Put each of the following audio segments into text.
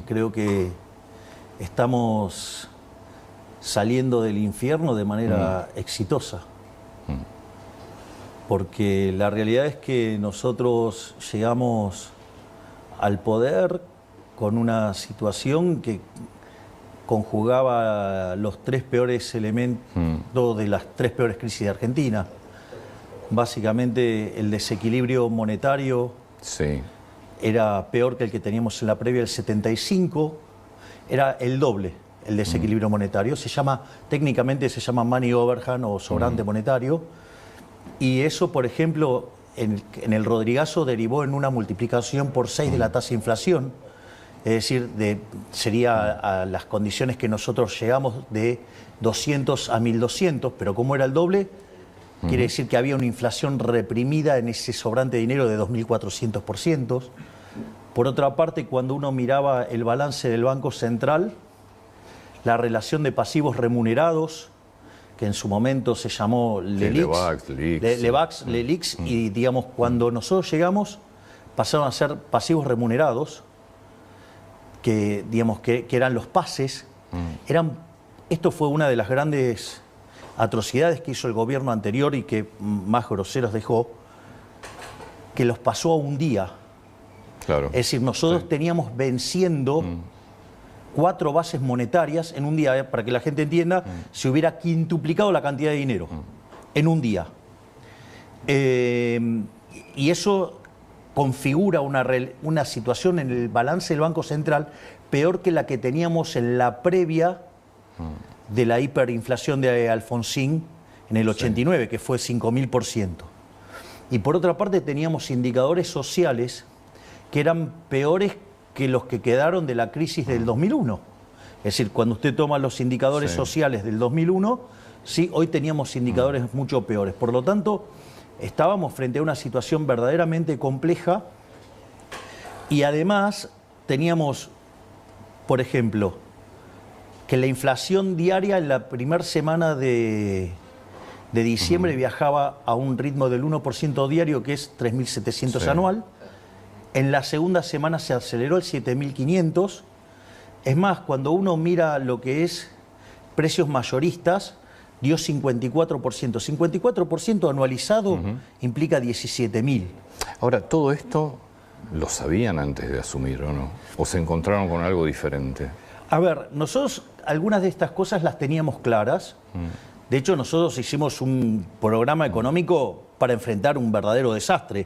Creo que estamos saliendo del infierno de manera exitosa. Porque la realidad es que nosotros llegamos al poder con una situación que conjugaba los tres peores elementos de las tres peores crisis de Argentina. Básicamente el desequilibrio monetario era peor que el que teníamos en la previa del 75, era el doble el desequilibrio monetario. Técnicamente se llama money overhang o sobrante monetario. Y eso, por ejemplo, en el Rodrigazo derivó en una multiplicación por 6 de la tasa de inflación. Es decir, sería a las condiciones que nosotros llegamos de 200 a 1200, pero como era el doble, quiere decir que había una inflación reprimida en ese sobrante de dinero de 2400%. Por otra parte, cuando uno miraba el balance del Banco Central, la relación de pasivos remunerados, que en su momento se llamó LELIX, y digamos, cuando nosotros llegamos, pasaron a ser pasivos remunerados, que digamos que eran los pases. Esto fue una de las grandes atrocidades que hizo el gobierno anterior y que más groseros dejó, que los pasó a un día. Claro. Es decir, nosotros teníamos venciendo 4 bases monetarias en un día. Para que la gente entienda, se hubiera quintuplicado la cantidad de dinero en un día. Y eso configura una situación en el balance del Banco Central peor que la que teníamos en la previa de la hiperinflación de Alfonsín en el 89, que fue 5000%. Y por otra parte teníamos indicadores sociales que eran peores que los que quedaron de la crisis del 2001. Es decir, cuando usted toma los indicadores sociales del 2001, hoy teníamos indicadores mucho peores. Por lo tanto, estábamos frente a una situación verdaderamente compleja y además teníamos, por ejemplo, que la inflación diaria en la primera semana de diciembre viajaba a un ritmo del 1% diario, que es 3.700 anual. En la segunda semana se aceleró el 7.500. Es más, cuando uno mira lo que es precios mayoristas, dio 54%. 54% anualizado implica 17.000. Ahora, ¿todo esto lo sabían antes de asumir o no? ¿O se encontraron con algo diferente? A ver, nosotros algunas de estas cosas las teníamos claras. De hecho, nosotros hicimos un programa económico para enfrentar un verdadero desastre,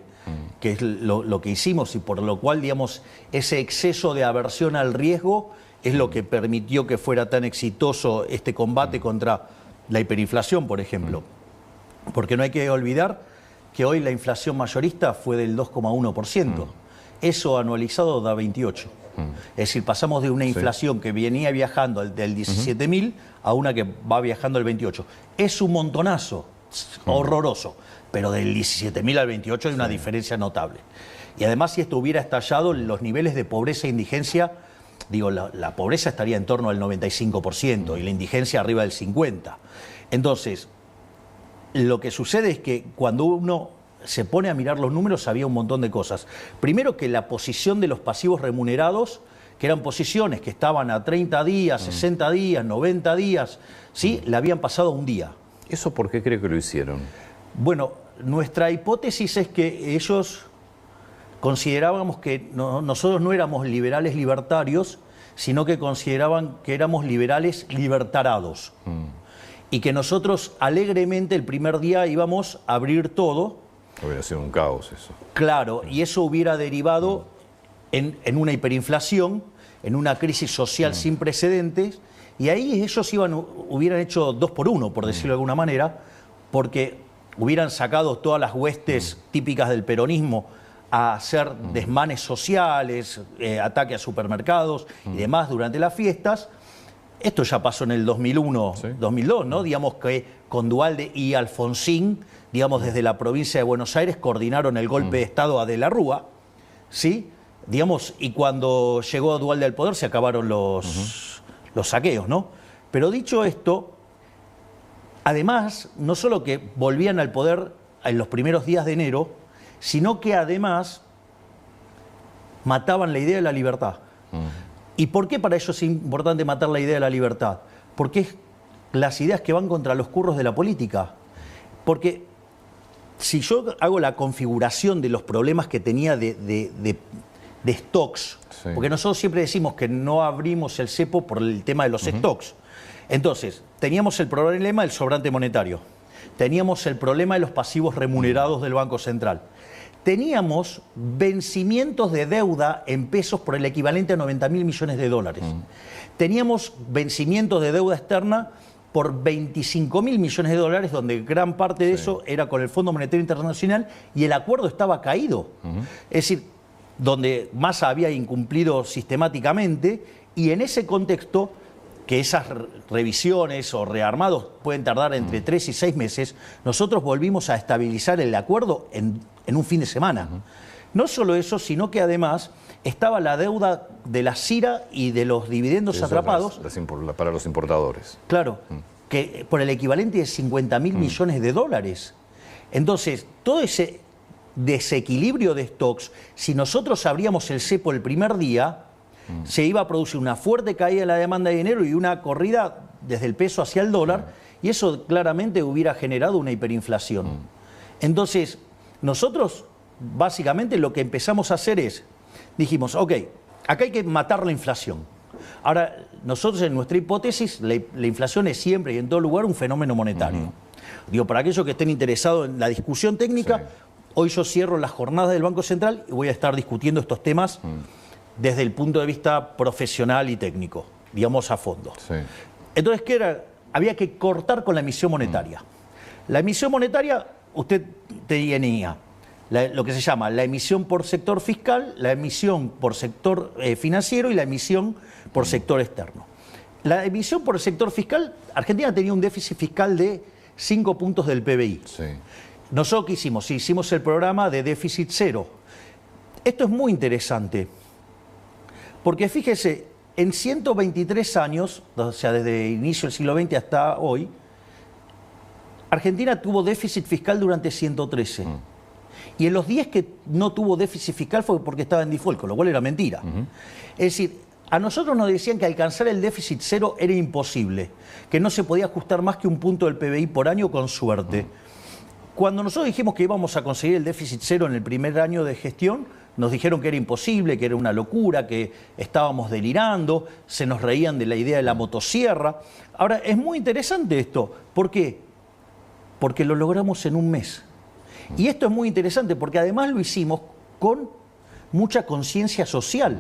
que es lo que hicimos, y por lo cual, digamos, ese exceso de aversión al riesgo es lo que permitió que fuera tan exitoso este combate contra la hiperinflación, por ejemplo. Porque no hay que olvidar que hoy la inflación mayorista fue del 2,1%. Eso anualizado da 28. Es decir, pasamos de una inflación que venía viajando del 17.000 a una que va viajando al 28. Es un montonazo, horroroso, pero del 17.000 al 28 hay una diferencia notable. Y además, si esto hubiera estallado, los niveles de pobreza e indigencia, digo, la pobreza estaría en torno al 95% y la indigencia arriba del 50%. Entonces, lo que sucede es que cuando uno se pone a mirar los números, había un montón de cosas. Primero, que la posición de los pasivos remunerados, que eran posiciones que estaban a 30 días, 60 días, 90 días, la habían pasado a un día. ¿Eso por qué cree que lo hicieron? Bueno, nuestra hipótesis es que ellos considerábamos que nosotros no éramos liberales libertarios, sino que consideraban que éramos liberales libertarados. Y que nosotros alegremente el primer día íbamos a abrir todo. Hubiera sido un caos eso. Claro, y eso hubiera derivado en una hiperinflación, en una crisis social sin precedentes, y ahí ellos hubieran hecho 2 por 1, por decirlo de alguna manera, porque hubieran sacado todas las huestes típicas del peronismo a hacer desmanes sociales, ataque a supermercados y demás durante las fiestas. Esto ya pasó en el 2001, 2002, ¿no? Digamos que con Duhalde y Alfonsín, digamos, desde la provincia de Buenos Aires coordinaron el golpe de Estado a De la Rúa, ¿sí? Digamos, y cuando llegó Duhalde al poder se acabaron los saqueos, ¿no? Pero dicho esto, además, no solo que volvían al poder en los primeros días de enero, sino que además mataban la idea de la libertad. ¿Y por qué para ellos es importante matar la idea de la libertad? Porque es las ideas que van contra los curros de la política. Porque si yo hago la configuración de los problemas que tenía de stocks, Sí. porque nosotros siempre decimos que no abrimos el cepo por el tema de los stocks. Entonces, teníamos el problema del sobrante monetario, teníamos el problema de los pasivos remunerados del Banco Central, teníamos vencimientos de deuda en pesos por el equivalente a 90.000 millones de dólares. Teníamos vencimientos de deuda externa por 25.000 millones de dólares, donde gran parte de eso era con el Fondo Monetario Internacional y el acuerdo estaba caído. Es decir, donde Massa había incumplido sistemáticamente, y en ese contexto, que esas revisiones o rearmados pueden tardar entre 3 y 6 meses, nosotros volvimos a estabilizar el acuerdo en un fin de semana. No solo eso, sino que además estaba la deuda de la CIRA y de los dividendos atrapados. Para los importadores. Claro, que por el equivalente de 50.000 millones de dólares. Entonces, todo ese desequilibrio de stocks, si nosotros abríamos el cepo el primer día, se iba a producir una fuerte caída en la demanda de dinero y una corrida desde el peso hacia el dólar, y eso claramente hubiera generado una hiperinflación. Entonces, nosotros básicamente lo que empezamos a hacer es, dijimos, ok, acá hay que matar la inflación. Ahora, nosotros en nuestra hipótesis, la inflación es siempre y en todo lugar un fenómeno monetario. Digo, para aquellos que estén interesados en la discusión técnica, hoy yo cierro las jornadas del Banco Central y voy a estar discutiendo estos temas desde el punto de vista profesional y técnico, digamos a fondo. Sí. Entonces, ¿qué era? Había que cortar con la emisión monetaria. La emisión monetaria, usted tenía lo que se llama la emisión por sector fiscal, la emisión por sector financiero y la emisión por sector externo. La emisión por el sector fiscal, Argentina tenía un déficit fiscal de 5 puntos del PBI. Sí. Nosotros ¿qué hicimos? Hicimos el programa de déficit cero. Esto es muy interesante, porque fíjese, en 123 años, o sea, desde el inicio del siglo XX hasta hoy, Argentina tuvo déficit fiscal durante 113. Y en los 10 que no tuvo déficit fiscal fue porque estaba en default, con lo cual era mentira. Es decir, a nosotros nos decían que alcanzar el déficit cero era imposible, que no se podía ajustar más que un punto del PBI por año con suerte. Cuando nosotros dijimos que íbamos a conseguir el déficit cero en el primer año de gestión, nos dijeron que era imposible, que era una locura, que estábamos delirando, se nos reían de la idea de la motosierra. Ahora, es muy interesante esto. ¿Por qué? Porque lo logramos en un mes. Y esto es muy interesante porque además lo hicimos con mucha conciencia social.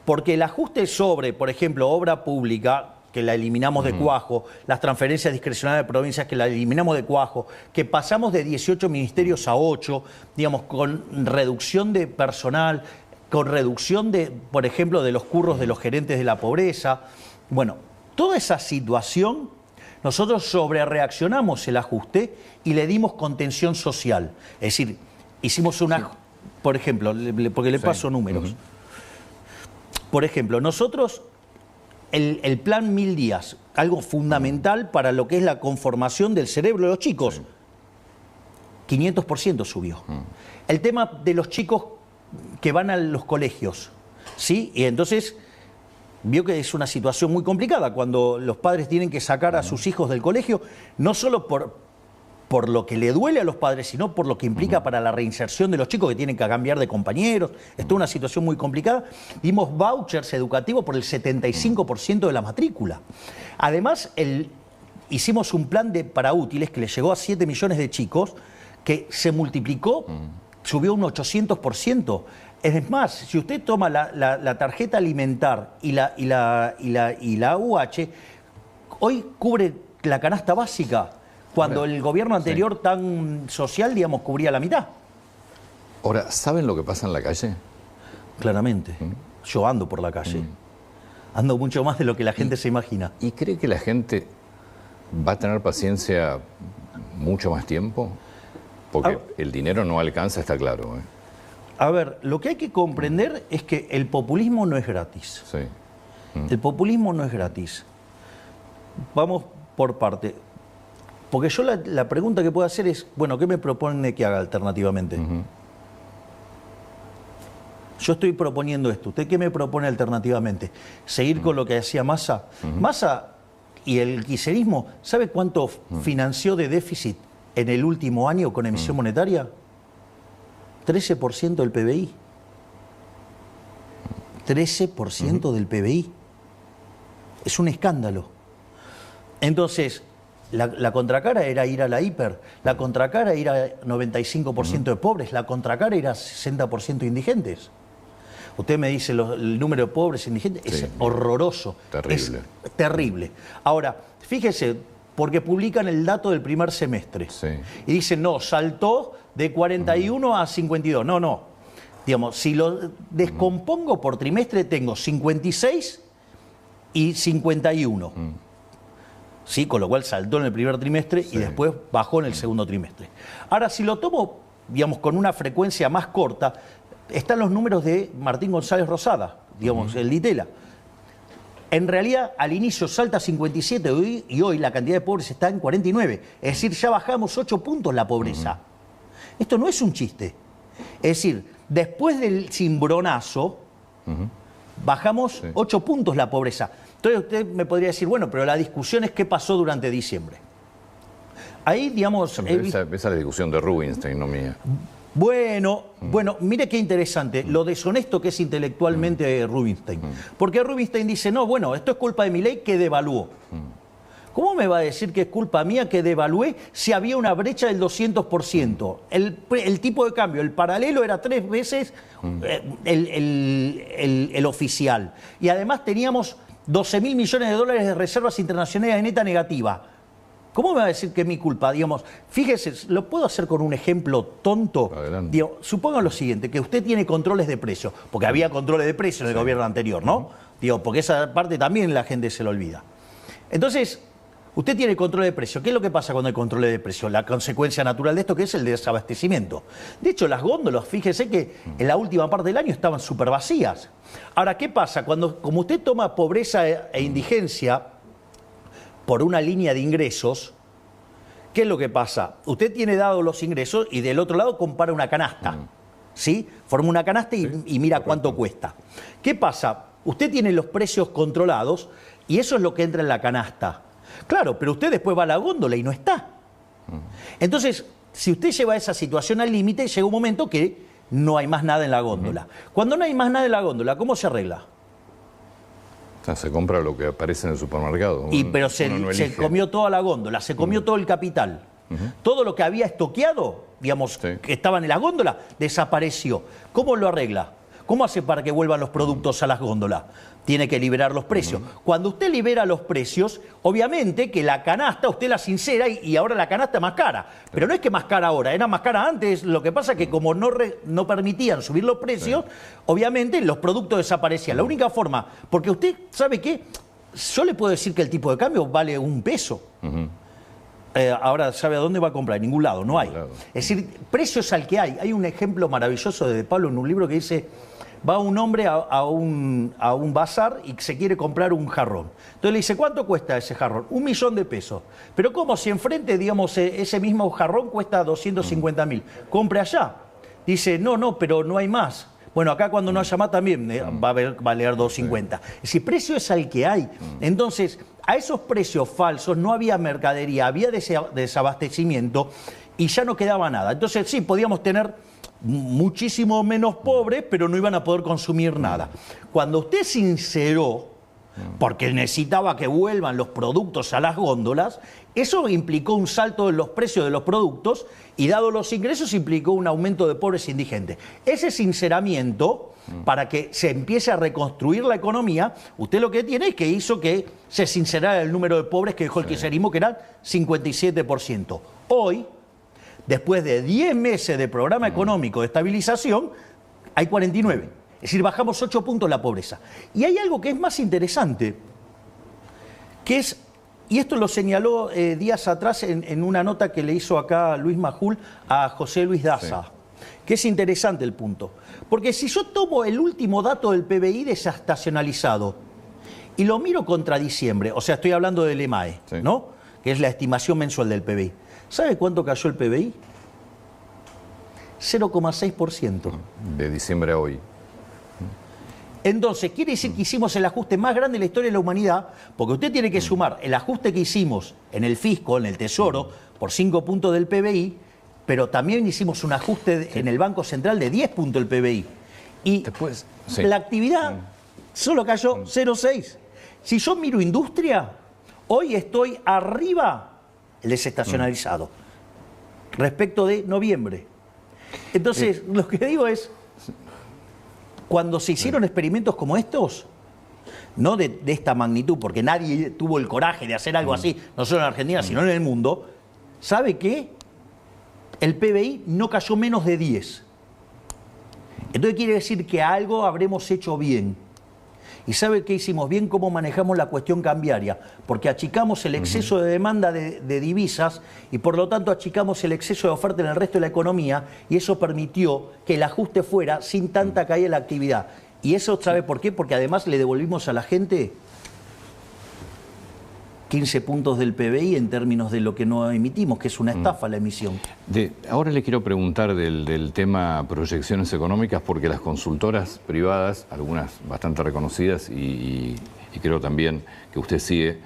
Porque el ajuste sobre, por ejemplo, obra pública, que la eliminamos de cuajo, las transferencias discrecionales de provincias, que la eliminamos de cuajo, que pasamos de 18 ministerios a 8, digamos, con reducción de personal, con reducción de, por ejemplo, de los curros de los gerentes de la pobreza. Bueno, toda esa situación, nosotros sobrereaccionamos el ajuste y le dimos contención social. Es decir, hicimos una... Por ejemplo, porque le paso números. Por ejemplo, nosotros... El plan 1000 días, algo fundamental para lo que es la conformación del cerebro de los chicos, 500% subió. El tema de los chicos que van a los colegios, ¿sí? Y entonces vio que es una situación muy complicada cuando los padres tienen que sacar a sus hijos del colegio, no solo por lo que le duele a los padres, sino por lo que implica para la reinserción de los chicos que tienen que cambiar de compañeros. Esto es una situación muy complicada. Dimos vouchers educativos por el 75% de la matrícula. Además, hicimos un plan para útiles que le llegó a 7 millones de chicos, que se multiplicó, subió un 800%. Es más, si usted toma la tarjeta alimentar y la AUH, hoy cubre la canasta básica, cuando el gobierno anterior tan social, digamos, cubría la mitad. Ahora, ¿saben lo que pasa en la calle? Claramente. Yo ando por la calle. Ando mucho más de lo que la gente se imagina. ¿Y cree que la gente va a tener paciencia mucho más tiempo? Porque el dinero no alcanza, está claro. A ver, lo que hay que comprender es que el populismo no es gratis. Sí. El populismo no es gratis. Vamos por parte. Porque yo la pregunta que puedo hacer es, bueno, ¿qué me propone que haga alternativamente? yo estoy proponiendo esto. ¿Usted qué me propone alternativamente? ¿Seguir con lo que hacía Massa? Massa y el kirchnerismo, ¿sabe cuánto financió de déficit en el último año con emisión monetaria? 13% del PBI. 13% del PBI. Es un escándalo. Entonces, la contracara era ir a la hiper, la contracara era 95% de pobres, la contracara era 60% indigentes. Usted me dice el número de pobres e indigentes, es horroroso. Terrible. Es terrible. Ahora, fíjese, porque publican el dato del primer semestre. Sí. Y dicen, no, saltó de 41 a 52. No. Digamos, si lo descompongo por trimestre, tengo 56 y 51. ¿Sí? Con lo cual saltó en el primer trimestre y después bajó en el segundo trimestre. Ahora, si lo tomo, digamos, con una frecuencia más corta, están los números de Martín González Rosada, digamos, el Ditela. En realidad, al inicio salta a 57 y hoy la cantidad de pobres está en 49. Es decir, ya bajamos 8 puntos la pobreza. Esto no es un chiste. Es decir, después del cimbronazo, bajamos 8 puntos la pobreza. Entonces usted me podría decir, bueno, pero la discusión es qué pasó durante diciembre. Ahí, digamos... Esa es la discusión de Rubinstein, no mía. Bueno, mire qué interesante, lo deshonesto que es intelectualmente Rubinstein. Porque Rubinstein dice, no, bueno, esto es culpa de Milei que devaluó. ¿Cómo me va a decir que es culpa mía que devalué si había una brecha del 200%? El tipo de cambio, el paralelo era 3 veces el oficial. Y además teníamos 12.000 millones de dólares de reservas internacionales de neta negativa. ¿Cómo me va a decir que es mi culpa? Digamos, fíjese, lo puedo hacer con un ejemplo tonto. Digo, suponga lo siguiente, que usted tiene controles de precios, porque había controles de precios en el gobierno anterior, ¿no? Digo, porque esa parte también la gente se lo olvida. Entonces, usted tiene control de precios. ¿Qué es lo que pasa cuando hay control de precios? La consecuencia natural de esto, que es el desabastecimiento. De hecho, las góndolas, fíjese que en la última parte del año estaban súper vacías. Ahora, ¿qué pasa? Como usted toma pobreza e indigencia por una línea de ingresos, ¿qué es lo que pasa? Usted tiene dados los ingresos y del otro lado compara una canasta. ¿Sí? Forma una canasta y mira cuánto cuesta. ¿Qué pasa? Usted tiene los precios controlados y eso es lo que entra en la canasta. Claro, pero usted después va a la góndola y no está. Entonces, si usted lleva esa situación al límite, llega un momento que no hay más nada en la góndola. Cuando no hay más nada en la góndola, ¿cómo se arregla? O sea, se compra lo que aparece en el supermercado. Pero se comió toda la góndola, se comió todo el capital. Todo lo que había estoqueado, digamos, que estaban en la góndola, desapareció. ¿Cómo lo arregla? ¿Cómo hace para que vuelvan los productos a las góndolas? Tiene que liberar los precios. Cuando usted libera los precios, obviamente que la canasta usted la sincera y ahora la canasta es más cara. Pero no es que más cara ahora, era más cara antes. Lo que pasa es que como no permitían subir los precios, obviamente los productos desaparecían. La única forma, porque usted sabe que yo le puedo decir que el tipo de cambio vale $1. Ahora, ¿sabe a dónde va a comprar? En ningún lado, no hay. Es decir, precios al que hay. Hay un ejemplo maravilloso de Pablo en un libro que dice... Va un hombre a un bazar y se quiere comprar un jarrón. Entonces le dice, ¿cuánto cuesta ese jarrón? $1.000.000. Pero ¿cómo? Si enfrente, digamos, ese mismo jarrón cuesta 250.000. Compre allá. Dice, no, pero no hay más. Bueno, acá cuando no haya más también va a valer 250. Es decir, precio es al que hay. Entonces, a esos precios falsos no había mercadería, había desabastecimiento y ya no quedaba nada. Entonces, sí, podíamos tener muchísimo menos pobres, pero no iban a poder consumir nada. Cuando usted sinceró, porque necesitaba que vuelvan los productos a las góndolas, eso implicó un salto en los precios de los productos y dado los ingresos implicó un aumento de pobres e indigentes. Ese sinceramiento, para que se empiece a reconstruir la economía, usted lo que tiene es que hizo que se sincerara el número de pobres que dejó el kirchnerismo, que era 57%. Hoy, después de 10 meses de programa económico de estabilización, hay 49. Es decir, bajamos 8 puntos la pobreza. Y hay algo que es más interesante, que es, y esto lo señaló días atrás en una nota que le hizo acá Luis Majul a José Luis Daza, que es interesante el punto. Porque si yo tomo el último dato del PBI desestacionalizado y lo miro contra diciembre, o sea, estoy hablando del EMAE, ¿no? Que es la estimación mensual del PBI. ¿Sabe cuánto cayó el PBI? 0,6%. De diciembre a hoy. Entonces, quiere decir que hicimos el ajuste más grande de la historia de la humanidad, porque usted tiene que sumar el ajuste que hicimos en el fisco, en el tesoro, por 5 puntos del PBI, pero también hicimos un ajuste en el Banco Central de 10 puntos del PBI. Y Después, la actividad solo cayó 0,6. Si yo miro industria, hoy estoy arriba el desestacionalizado respecto de noviembre. Entonces, lo que digo es, cuando se hicieron experimentos como estos, no de esta magnitud, porque nadie tuvo el coraje de hacer algo así, no solo en Argentina, sino en el mundo, ¿sabe qué? El PBI no cayó menos de 10. Entonces quiere decir que algo habremos hecho bien. ¿Y sabe qué hicimos bien? ¿Cómo manejamos la cuestión cambiaria? Porque achicamos el exceso de demanda de divisas y por lo tanto achicamos el exceso de oferta en el resto de la economía y eso permitió que el ajuste fuera sin tanta caída en la actividad. Y eso, ¿sabe por qué? Porque además le devolvimos a la gente 15 puntos del PBI en términos de lo que no emitimos, que es una estafa la emisión. Ahora le quiero preguntar del tema proyecciones económicas, porque las consultoras privadas, algunas bastante reconocidas y creo también que usted sigue,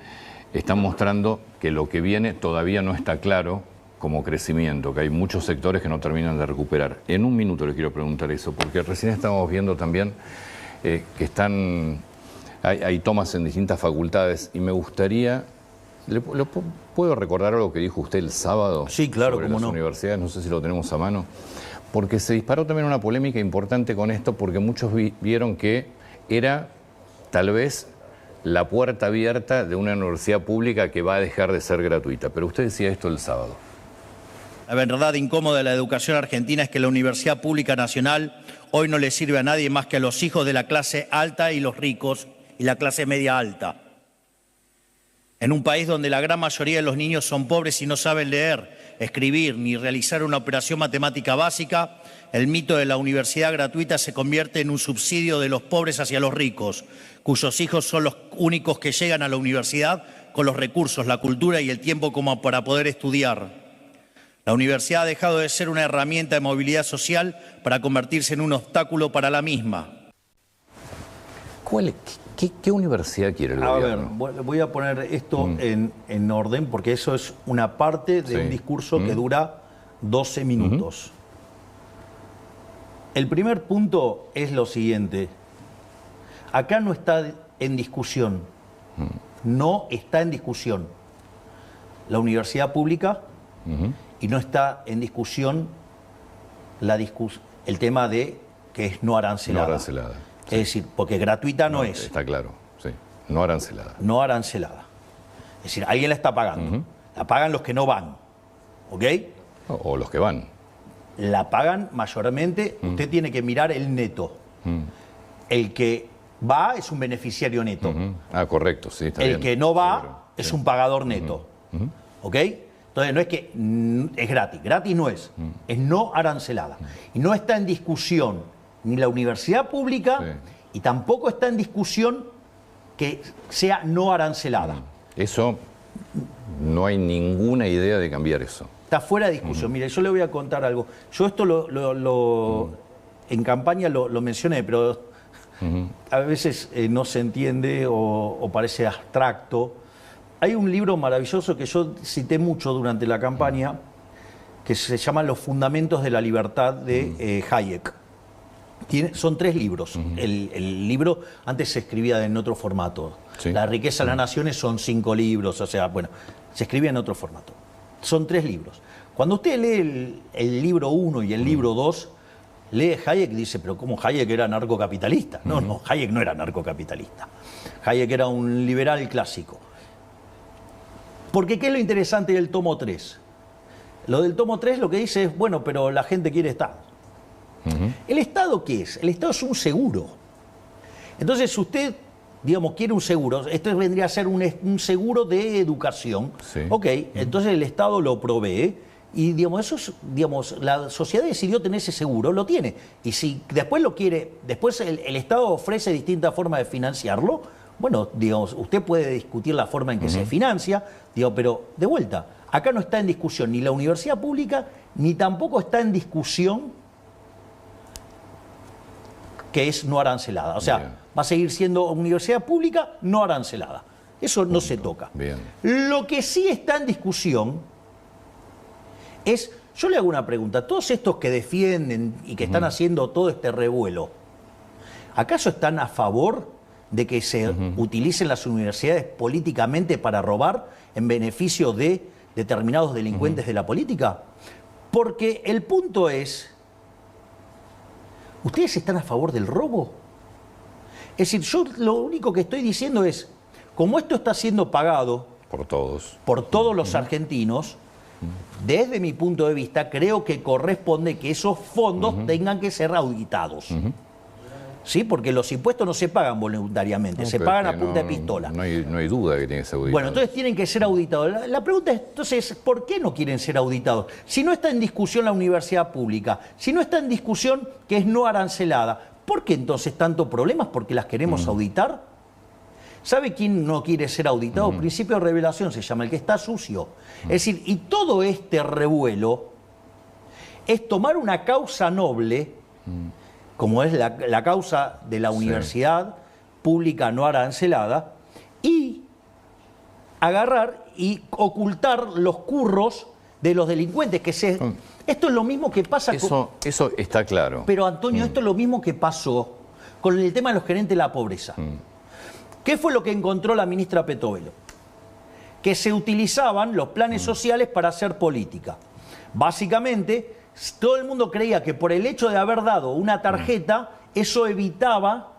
están mostrando que lo que viene todavía no está claro como crecimiento, que hay muchos sectores que no terminan de recuperar. En un minuto le quiero preguntar eso, porque recién estamos viendo también que hay tomas en distintas facultades y me gustaría... ¿Puedo recordar algo que dijo usted el sábado? Sí, claro, sobre cómo las no. universidades? No sé si lo tenemos a mano. Porque se disparó también una polémica importante con esto, porque muchos vieron que era tal vez la puerta abierta de una universidad pública que va a dejar de ser gratuita. Pero usted decía esto el sábado. La verdad incómoda de la educación argentina es que la Universidad Pública Nacional hoy no le sirve a nadie más que a los hijos de la clase alta y los ricos y la clase media alta. En un país donde la gran mayoría de los niños son pobres y no saben leer, escribir ni realizar una operación matemática básica, el mito de la universidad gratuita se convierte en un subsidio de los pobres hacia los ricos, cuyos hijos son los únicos que llegan a la universidad con los recursos, la cultura y el tiempo como para poder estudiar. La universidad ha dejado de ser una herramienta de movilidad social para convertirse en un obstáculo para la misma. ¿Qué universidad quiere el gobierno? A ver, voy a poner esto en orden porque eso es una parte de un discurso que dura 12 minutos. El primer punto es lo siguiente. Acá no está en discusión. No está en discusión la universidad pública y no está en discusión el tema de que es no arancelada. No arancelada. Es decir, porque gratuita no es. Está claro, sí. No arancelada. No arancelada. Es decir, alguien la está pagando. La pagan los que no van. ¿Ok? O los que van. La pagan mayormente. Usted tiene que mirar el neto. El que va es un beneficiario neto. Ah, correcto, sí, está bien. El que no va Seguro. es un pagador neto. ¿Ok? Entonces no es que es gratis. Gratis no es. Es no arancelada. Y no está en discusión ni la universidad pública y tampoco está en discusión que sea no arancelada. Eso, no hay ninguna idea de cambiar eso. Está fuera de discusión. Mire, yo le voy a contar algo. Yo esto en campaña lo mencioné, pero a veces no se entiende o parece abstracto. Hay un libro maravilloso que yo cité mucho durante la campaña que se llama Los Fundamentos de la Libertad de Hayek. Son 3 libros. El libro antes se escribía en otro formato. Sí. La riqueza de las naciones son 5 libros, o sea, bueno, se escribía en otro formato. Son 3 libros. Cuando usted lee el libro 1 y el libro 2, lee Hayek y dice, pero ¿cómo Hayek era narcocapitalista? No, Hayek no era narcocapitalista. Hayek era un liberal clásico. Porque ¿qué es lo interesante del tomo 3? Lo del tomo 3 lo que dice es, bueno, pero la gente quiere Estado. ¿El Estado qué es? El Estado es un seguro. Entonces, si usted, digamos, quiere un seguro, esto vendría a ser un seguro de educación. Sí. Ok, entonces el Estado lo provee y, digamos, la sociedad decidió tener ese seguro, lo tiene. Y si después lo quiere, después el Estado ofrece distintas formas de financiarlo, bueno, digamos, usted puede discutir la forma en que se financia, pero de vuelta, acá no está en discusión ni la universidad pública, ni tampoco está en discusión que es no arancelada. O sea, va a seguir siendo universidad pública no arancelada. Eso no se toca. Bien. Lo que sí está en discusión es, yo le hago una pregunta, todos estos que defienden y que están haciendo todo este revuelo, ¿acaso están a favor de que se utilicen las universidades políticamente para robar en beneficio de determinados delincuentes de la política? Porque el punto es, ¿ustedes están a favor del robo? Es decir, yo lo único que estoy diciendo es, como esto está siendo pagado por todos los argentinos, desde mi punto de vista, creo que corresponde que esos fondos tengan que ser auditados. ¿Sí? Porque los impuestos no se pagan voluntariamente, se pagan a punta de pistola. No hay duda que tienen que ser auditados. Bueno, entonces tienen que ser auditados. La pregunta es, entonces, ¿por qué no quieren ser auditados? Si no está en discusión la universidad pública, si no está en discusión que es no arancelada, ¿por qué entonces tanto problemas? ¿Porque las queremos auditar? ¿Sabe quién no quiere ser auditado? Principio de revelación se llama, el que está sucio. Es decir, y todo este revuelo es tomar una causa noble, como es la causa de la universidad pública no arancelada, y agarrar y ocultar los curros de los delincuentes. Esto es lo mismo que pasa Eso está claro. Pero Antonio, esto es lo mismo que pasó con el tema de los gerentes de la pobreza. ¿Qué fue lo que encontró la ministra Petovelo? Que se utilizaban los planes sociales para hacer política. Básicamente, todo el mundo creía que por el hecho de haber dado una tarjeta, eso evitaba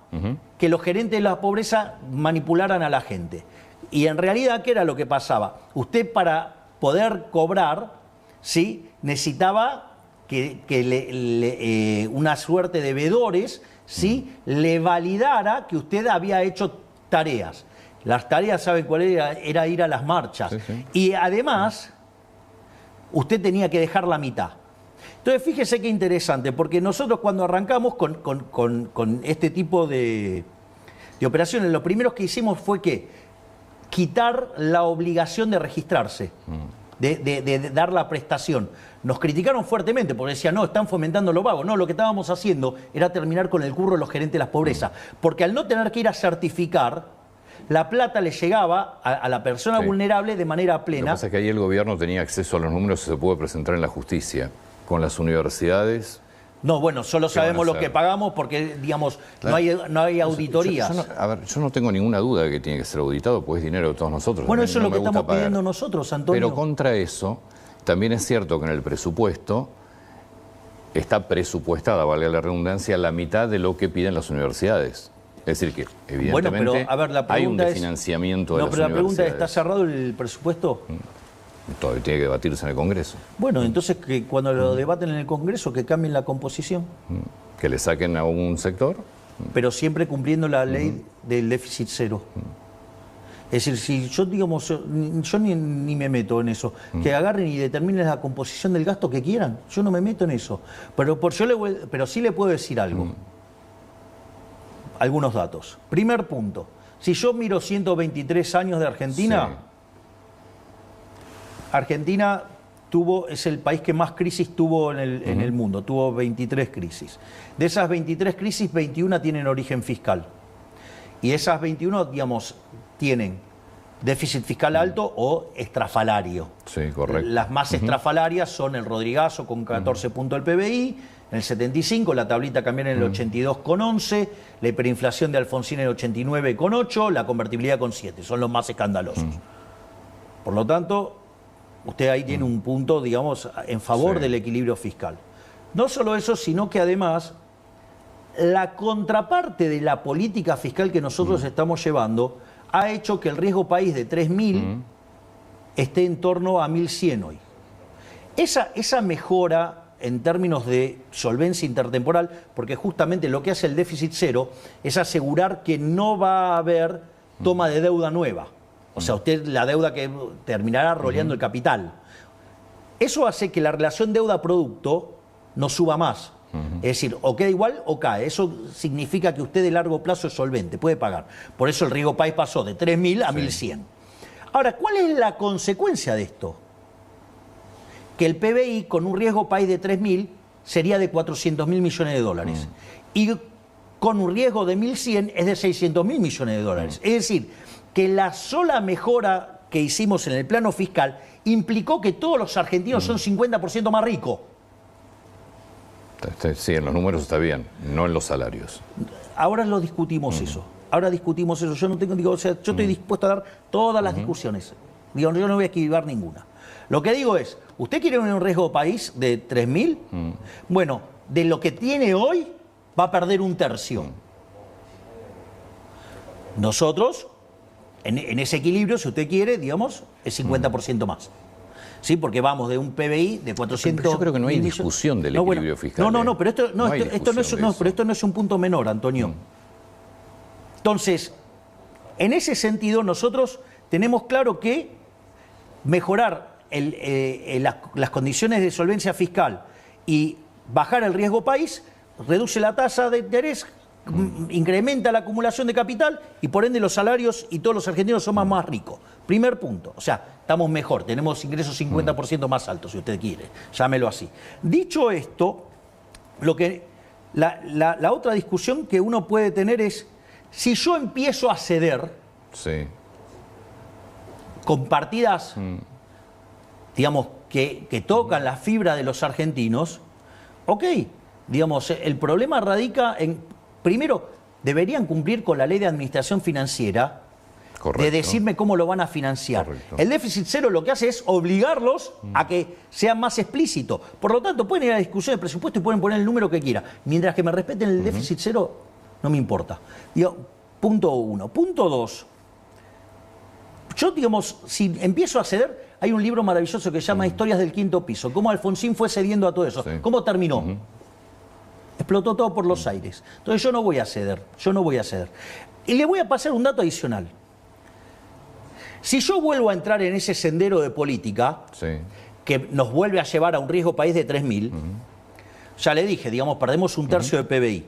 que los gerentes de la pobreza manipularan a la gente. Y en realidad, ¿qué era lo que pasaba? Usted, para poder cobrar, ¿sí?, necesitaba que una suerte de veedores, ¿sí?, le validara que usted había hecho tareas. Las tareas, ¿saben cuál era? Era ir a las marchas. Y además, usted tenía que dejar la mitad. Entonces, fíjese qué interesante, porque nosotros cuando arrancamos con este tipo de operaciones, lo primero que hicimos fue que quitar la obligación de registrarse, de dar la prestación. Nos criticaron fuertemente porque decían, no, están fomentando lo vago. No, lo que estábamos haciendo era terminar con el curro de los gerentes de las pobrezas. Porque al no tener que ir a certificar, la plata le llegaba a la persona vulnerable de manera plena. Lo que pasa es que ahí el gobierno tenía acceso a los números y se puede presentar en la justicia. Con las universidades... No, bueno, solo sabemos lo que pagamos porque, digamos, claro, no hay auditorías. Yo no tengo ninguna duda de que tiene que ser auditado, pues es dinero de todos nosotros. Bueno, eso es lo que estamos pidiendo nosotros, Antonio. Pero contra eso, también es cierto que en el presupuesto está presupuestada, valga la redundancia, la mitad de lo que piden las universidades. Es decir que, evidentemente, pero, a ver, la hay un pregunta desfinanciamiento de las universidades. No, pero la pregunta es, ¿está universidades. cerrado el presupuesto? Todavía tiene que debatirse en el Congreso. Bueno, entonces que cuando lo debaten en el Congreso, que cambien la composición. Que le saquen a un sector. Pero siempre cumpliendo la ley del déficit cero. Es decir, si yo, digamos, yo ni me meto en eso, que agarren y determinen la composición del gasto que quieran, yo no me meto en eso. Pero sí le puedo decir algo. Algunos datos. Primer punto, si yo miro 123 años de Argentina... Sí. Argentina es el país que más crisis tuvo en el mundo, tuvo 23 crisis. De esas 23 crisis, 21 tienen origen fiscal. Y esas 21, digamos, tienen déficit fiscal alto o estrafalario. Sí, correcto. Las más estrafalarias son el Rodrigazo con 14 puntos del PBI, en el 75, la tablita cambió en el 82,11, la hiperinflación de Alfonsín en el 89,8, la convertibilidad con 7, son los más escandalosos. Por lo tanto... Usted ahí tiene un punto, digamos, en favor del equilibrio fiscal. No solo eso, sino que además la contraparte de la política fiscal que nosotros estamos llevando ha hecho que el riesgo país de 3.000 esté en torno a 1.100 hoy. Esa mejora en términos de solvencia intertemporal, porque justamente lo que hace el déficit cero es asegurar que no va a haber toma de deuda nueva. O sea, usted la deuda que terminará roleando el capital. Eso hace que la relación deuda-producto no suba más. Es decir, o queda igual o cae. Eso significa que usted de largo plazo es solvente, puede pagar. Por eso el riesgo país pasó de 3.000 a 1.100. Ahora, ¿cuál es la consecuencia de esto? Que el PBI con un riesgo país de 3.000 sería de 400.000 millones de dólares. Y con un riesgo de 1.100 es de 600.000 millones de dólares. Es decir, que la sola mejora que hicimos en el plano fiscal implicó que todos los argentinos son 50% más ricos. Sí, en los números está bien, no en los salarios. Ahora lo discutimos eso. Ahora discutimos eso. Yo no tengo, digo, o sea, yo estoy dispuesto a dar todas las discusiones. Digo, yo no voy a esquivar ninguna. Lo que digo es, ¿usted quiere un riesgo país de 3.000? Bueno, de lo que tiene hoy va a perder un tercio. Nosotros, en ese equilibrio, si usted quiere, digamos, es 50% más. Sí, porque vamos de un PBI de 400... Pero yo creo que no hay discusión del equilibrio fiscal. No, pero esto no es un punto menor, Antonio. Entonces, en ese sentido, nosotros tenemos claro que mejorar las condiciones de solvencia fiscal y bajar el riesgo país reduce la tasa de interés, incrementa la acumulación de capital y por ende los salarios y todos los argentinos son más ricos. Primer punto, o sea, estamos mejor, tenemos ingresos 50% más altos, si usted quiere, llámelo así. Dicho esto, la otra discusión que uno puede tener es, si yo empiezo a ceder con partidas, digamos, que tocan la fibra de los argentinos, ok, digamos, el problema radica en, primero, deberían cumplir con la ley de administración financiera, de decirme cómo lo van a financiar. Correcto. El déficit cero lo que hace es obligarlos a que sean más explícitos. Por lo tanto, pueden ir a la discusión de presupuesto y pueden poner el número que quieran. Mientras que me respeten el déficit cero, no me importa. Digo, punto uno. Punto dos. Yo, digamos, si empiezo a ceder, hay un libro maravilloso que se llama Historias del Quinto Piso. Cómo Alfonsín fue cediendo a todo eso. ¿Cómo terminó? Explotó todo por los aires. Entonces yo no voy a ceder. Y le voy a pasar un dato adicional. Si yo vuelvo a entrar en ese sendero de política, que nos vuelve a llevar a un riesgo país de 3.000, ya le dije, digamos, perdemos un tercio de PBI.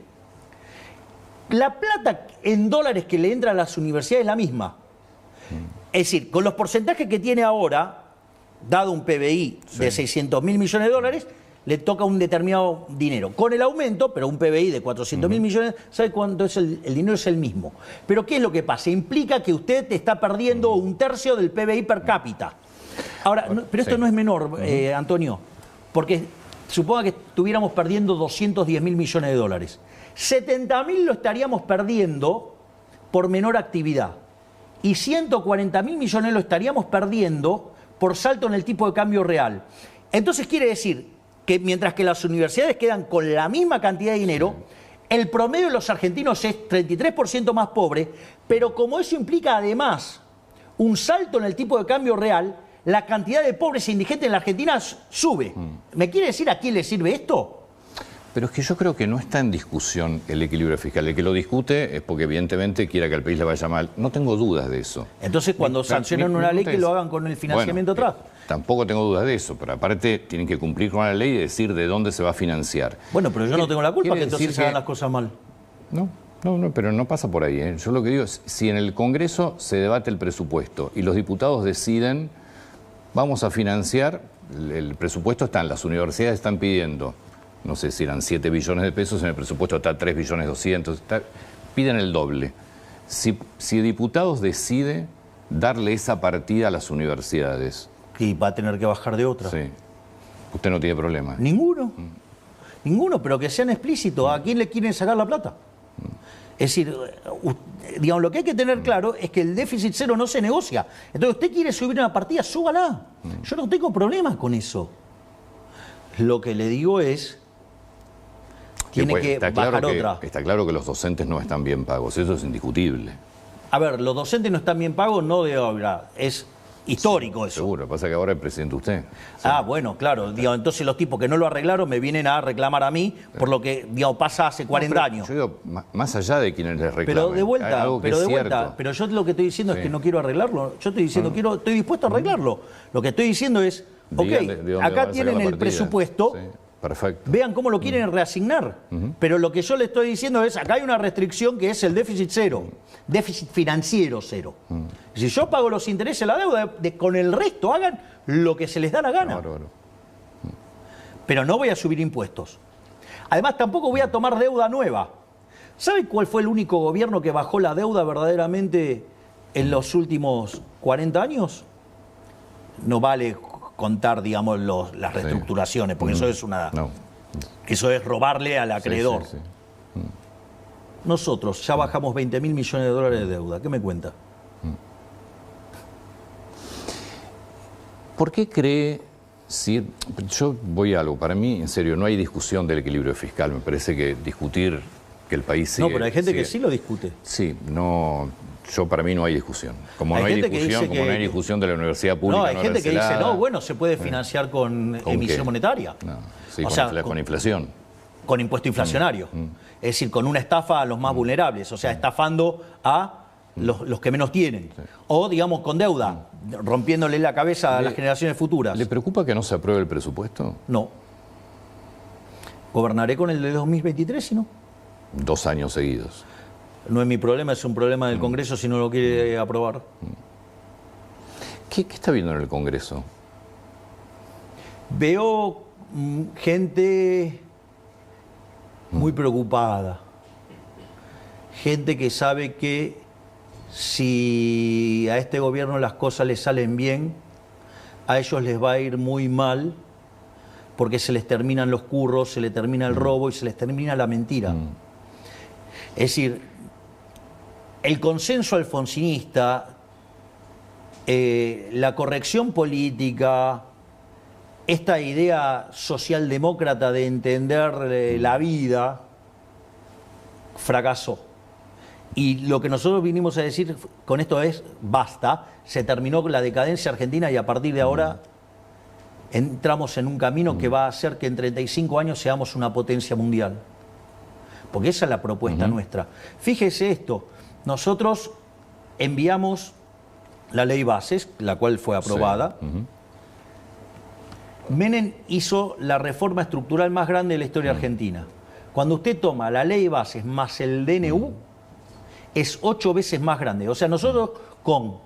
La plata en dólares que le entra a las universidades es la misma. Es decir, con los porcentajes que tiene ahora, dado un PBI de 600.000 millones de dólares, le toca un determinado dinero. Con el aumento, pero un PBI de 400.000 millones, ¿sabe cuánto es el dinero? Es el mismo. Pero ¿qué es lo que pasa? Implica que usted está perdiendo un tercio del PBI per cápita. Ahora, pero esto no es menor, Antonio, porque suponga que estuviéramos perdiendo 210.000 millones de dólares. 70.000 lo estaríamos perdiendo por menor actividad. Y 140.000 millones lo estaríamos perdiendo por salto en el tipo de cambio real. Entonces quiere decir que mientras que las universidades quedan con la misma cantidad de dinero, el promedio de los argentinos es 33% más pobre, pero como eso implica además un salto en el tipo de cambio real, la cantidad de pobres e indigentes en la Argentina sube. ¿Me quiere decir a quién le sirve esto? Pero es que yo creo que no está en discusión el equilibrio fiscal. El que lo discute es porque evidentemente quiera que al país le vaya mal. No tengo dudas de eso. Entonces cuando sancionan una ley que lo hagan con el financiamiento atrás. Tampoco tengo dudas de eso, pero aparte tienen que cumplir con la ley y decir de dónde se va a financiar. Bueno, pero yo no tengo la culpa que entonces se hagan las cosas mal. No, pero no pasa por ahí. Yo lo que digo es, si en el Congreso se debate el presupuesto y los diputados deciden, vamos a financiar, el presupuesto está, las universidades están pidiendo, no sé si eran 7 billones de pesos, en el presupuesto está 3 billones 200, piden el doble. Si diputados decide darle esa partida a las universidades... Y va a tener que bajar de otra. Sí. Usted no tiene problema. Ninguno. Ninguno, pero que sean explícitos. ¿A quién le quieren sacar la plata? Es decir, digamos, lo que hay que tener claro es que el déficit cero no se negocia. Entonces, usted quiere subir una partida, súbala. Yo no tengo problemas con eso. Lo que le digo es... Tiene que bajar otra. Está claro que los docentes no están bien pagos. Eso es indiscutible. A ver, los docentes no están bien pagos, no de obra. Es... histórico eso. Seguro, pasa que ahora es presidente usted. Ah, bueno, claro. Digamos, entonces los tipos que no lo arreglaron me vienen a reclamar a mí por lo que, digamos, pasa hace 40 años. Yo digo, más allá de quienes les reclaman. Pero de vuelta, pero yo lo que estoy diciendo es que no quiero arreglarlo. Yo estoy diciendo, estoy dispuesto a arreglarlo. Lo que estoy diciendo es, acá tienen el presupuesto. Sí. Perfecto. Vean cómo lo quieren reasignar. Pero lo que yo le estoy diciendo es, acá hay una restricción que es el déficit cero, déficit financiero cero. Si yo pago los intereses de la deuda, con el resto hagan lo que se les da la gana. Pero no voy a subir impuestos. Además, tampoco voy a tomar deuda nueva. ¿Sabe cuál fue el único gobierno que bajó la deuda verdaderamente en los últimos 40 años? No vale contar, digamos, las reestructuraciones, porque eso es eso es robarle al acreedor. Sí. Nosotros ya bajamos 20.000 millones de dólares de deuda. ¿Qué me cuenta? ¿Por qué cree? Si, yo voy a algo. Para mí, en serio, no hay discusión del equilibrio fiscal. Me parece que discutir que el país sigue... No, pero hay gente que sí lo discute. Sí, no... Para mí no hay discusión. Como no hay discusión de la universidad pública. No, hay gente que dice, no, bueno, se puede financiar con emisión monetaria. No, sí, con inflación. Con impuesto inflacionario. Es decir, con una estafa a los más vulnerables, o sea, estafando a los que menos tienen. Sí. O, digamos, con deuda, rompiéndole la cabeza a las generaciones futuras. ¿Le preocupa que no se apruebe el presupuesto? No. Gobernaré con el de 2023, si no. 2 años seguidos. No es mi problema, es un problema del Congreso si no lo quiere aprobar. ¿Qué está viendo en el Congreso? Veo gente muy preocupada. Gente que sabe que si a este gobierno las cosas les salen bien, a ellos les va a ir muy mal, porque se les terminan los curros, se les termina el robo y se les termina la mentira. Es decir, el consenso alfonsinista, la corrección política, esta idea socialdemócrata de entender la vida, fracasó. Y lo que nosotros vinimos a decir con esto es, basta, se terminó la decadencia argentina y a partir de ahora entramos en un camino que va a hacer que en 35 años seamos una potencia mundial. Porque esa es la propuesta nuestra. Fíjese esto. Nosotros enviamos la ley bases, la cual fue aprobada. Menem hizo la reforma estructural más grande de la historia argentina. Cuando usted toma la ley bases más el DNU, es 8 veces más grande. O sea, nosotros con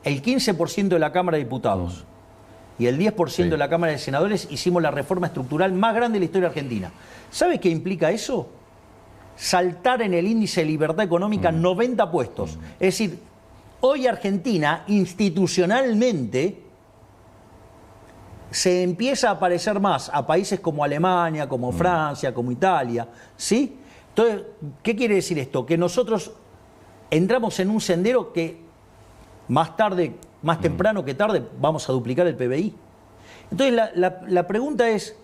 el 15% de la Cámara de Diputados y el 10% de la Cámara de Senadores hicimos la reforma estructural más grande de la historia argentina. ¿Sabe qué implica eso? Saltar en el índice de libertad económica 90 puestos. Es decir, hoy Argentina institucionalmente se empieza a parecer más a países como Alemania, como Francia, como Italia, ¿sí? Entonces, ¿qué quiere decir esto? Que nosotros entramos en un sendero que más tarde, más temprano que tarde, vamos a duplicar el PBI. Entonces, la pregunta es,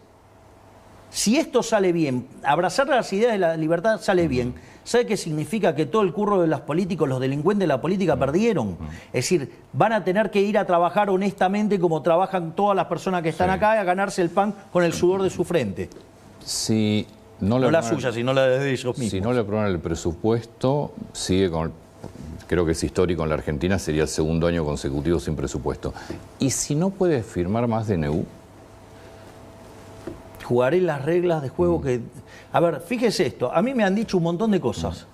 si esto sale bien, abrazar las ideas de la libertad sale bien, ¿sabe qué significa? Que todo el curro de los políticos, los delincuentes de la política perdieron. Es decir, van a tener que ir a trabajar honestamente como trabajan todas las personas que están acá, a ganarse el pan con el sudor de su frente. Si no la suya, sino la de ellos mismos. Si no le aprueban el presupuesto, sigue con... Creo que es histórico en la Argentina, sería el 2.º año consecutivo sin presupuesto. ¿Y si no puede firmar más DNU? Jugaré las reglas de juego que... A ver, fíjese esto, a mí me han dicho un montón de cosas,